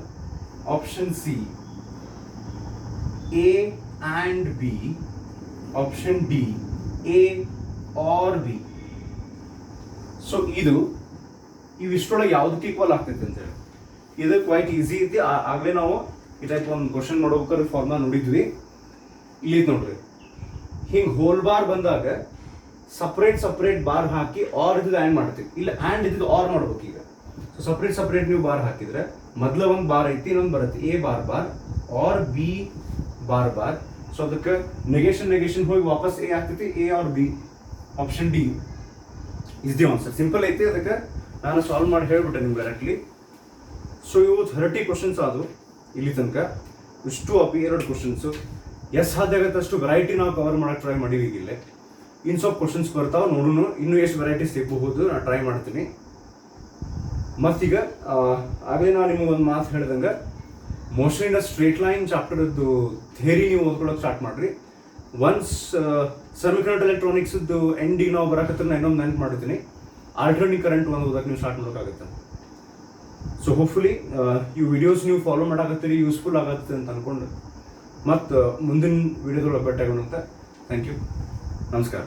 Option C A and B. Option D A or B. So ಇವಿಷ್ಟೊಳಗೆ ಯಾವುದಕ್ಕೆ equal ಆಗ್ತೈತೆ ಅಂತೇಳಿ ಇದು ಕ್ವೈಟ್ ಈಸಿ ಐತಿ. ಆಗಲೇ ನಾವು ಈ ಟೈಪ್ ಒಂದು ಕ್ವಶನ್ ಮಾಡ್ಬೇಕಾದ್ರೆ ಫಾರ್ಮಾ ನೋಡಿದ್ವಿ. ಇಲ್ಲಿ ನೋಡ್ರಿ, ಹಿಂಗೆ ಹೋಲ್ ಬಾರ್ ಬಂದಾಗ ಸಪ್ರೇಟ್ ಬಾರ್ ಹಾಕಿ ಆರ್ ಇದ್ದು ಆ್ಯಂಡ್ ಮಾಡ್ತೀವಿ. ಇಲ್ಲ ಆ್ಯಂಡ್ ಇದ್ದು ಆರ್ ಮಾಡ್ಬೇಕು. ಈಗ ಸೊ ಸಪ್ರೇಟ್ ನೀವು ಬಾರ್ ಹಾಕಿದ್ರೆ ಮೊದಲ ಒಂದು ಬಾರ್ ಐತಿ, ಇನ್ನೊಂದು ಬರುತ್ತೆ A bar bar or B bar bar. So ಅದಕ್ಕೆ ನೆಗೇಷನ್ ಹೋಗಿ ವಾಪಸ್ ಎ ಆಗ್ತೈತಿ, A or B. Option D is the answer. Simple ಐತಿ. ಅದಕ್ಕೆ ನಾನು ಸಾಲ್ವ್ ಮಾಡಿ ಹೇಳ್ಬಿಟ್ಟೆ ನಿಮ್ಗೆ ಡೈರೆಕ್ಟ್ಲಿ. ಸೊ ಇವು 30 ಕ್ವಶನ್ಸ್ ಆದವು ಇಲ್ಲಿ ತನಕ. ಇಷ್ಟು ಅಪಿ 2 ಕ್ವಶನ್ಸು. ಎಷ್ಟು ಸಾಧ್ಯ ಆಗುತ್ತೆ ಅಷ್ಟು ವೆರೈಟಿ ನಾವು ಕವರ್ ಮಾಡೋಕ್ಕೆ ಟ್ರೈ ಮಾಡೀವಿ. ಈಗಿಲ್ಲೇ ಇನ್ನು ಸ್ವಲ್ಪ ಕ್ವಶನ್ಸ್ ಬರ್ತಾವೆ, ನೋಡೋಣ ಇನ್ನೂ ಎಷ್ಟು ವೆರೈಟಿ ಸಿಗಬಹುದು. ನಾನು ಟ್ರೈ ಮಾಡ್ತೀನಿ. ಮತ್ತೀಗ ಆಗಲೇ ನಾನು ನಿಮಗೆ ಒಂದು ಮಾತು ಹೇಳ್ದಂಗೆ ಮೋಸ್ಟ್ಲಿ ಇನ್ ಸ್ಟ್ರೇಟ್ ಲೈನ್ ಚಾಪ್ಟರ್ದು ಥಿಯರಿ ನೀವು ಓದ್ಕೊಳ್ಳೋಕೆ ಸ್ಟಾರ್ಟ್ ಮಾಡಿರಿ. ಒನ್ಸ್ ಸೆಮಿಕಂಡಕ್ಟರ್ ಎಲೆಕ್ಟ್ರಾನಿಕ್ಸ್ದು ಎಂಡಿಗೆ ನಾವು ಬರಕತ್ತ ಇನ್ನೊಂದು ನೆನ್ಪು ಮಾಡ್ತೀನಿ, ಆಲ್ಟರ್ನೇಟಿವ್ ಕರೆಂಟ್ ಒಂದು ಓದಕ್ಕೆ ನೀವು ಸ್ಟಾರ್ಟ್ ಮಾಡೋಕ್ಕಾಗುತ್ತೆ. ಸೊ ಹೋಪ್ಫುಲಿ ಈ ವಿಡಿಯೋಸ್ ನೀವು ಫಾಲೋ ಮಾಡಾಕತ್ತೀರಿ, ಯೂಸ್ಫುಲ್ ಆಗತ್ತೆ ಅಂತ ಅಂದ್ಕೊಂಡು ಮತ್ತು ಮುಂದಿನ ವಿಡಿಯೋದೊಳಗೆ ಭೇಟಿಯಾಗೋಣ ಅಂತ. Thank you. ನಮಸ್ಕಾರ.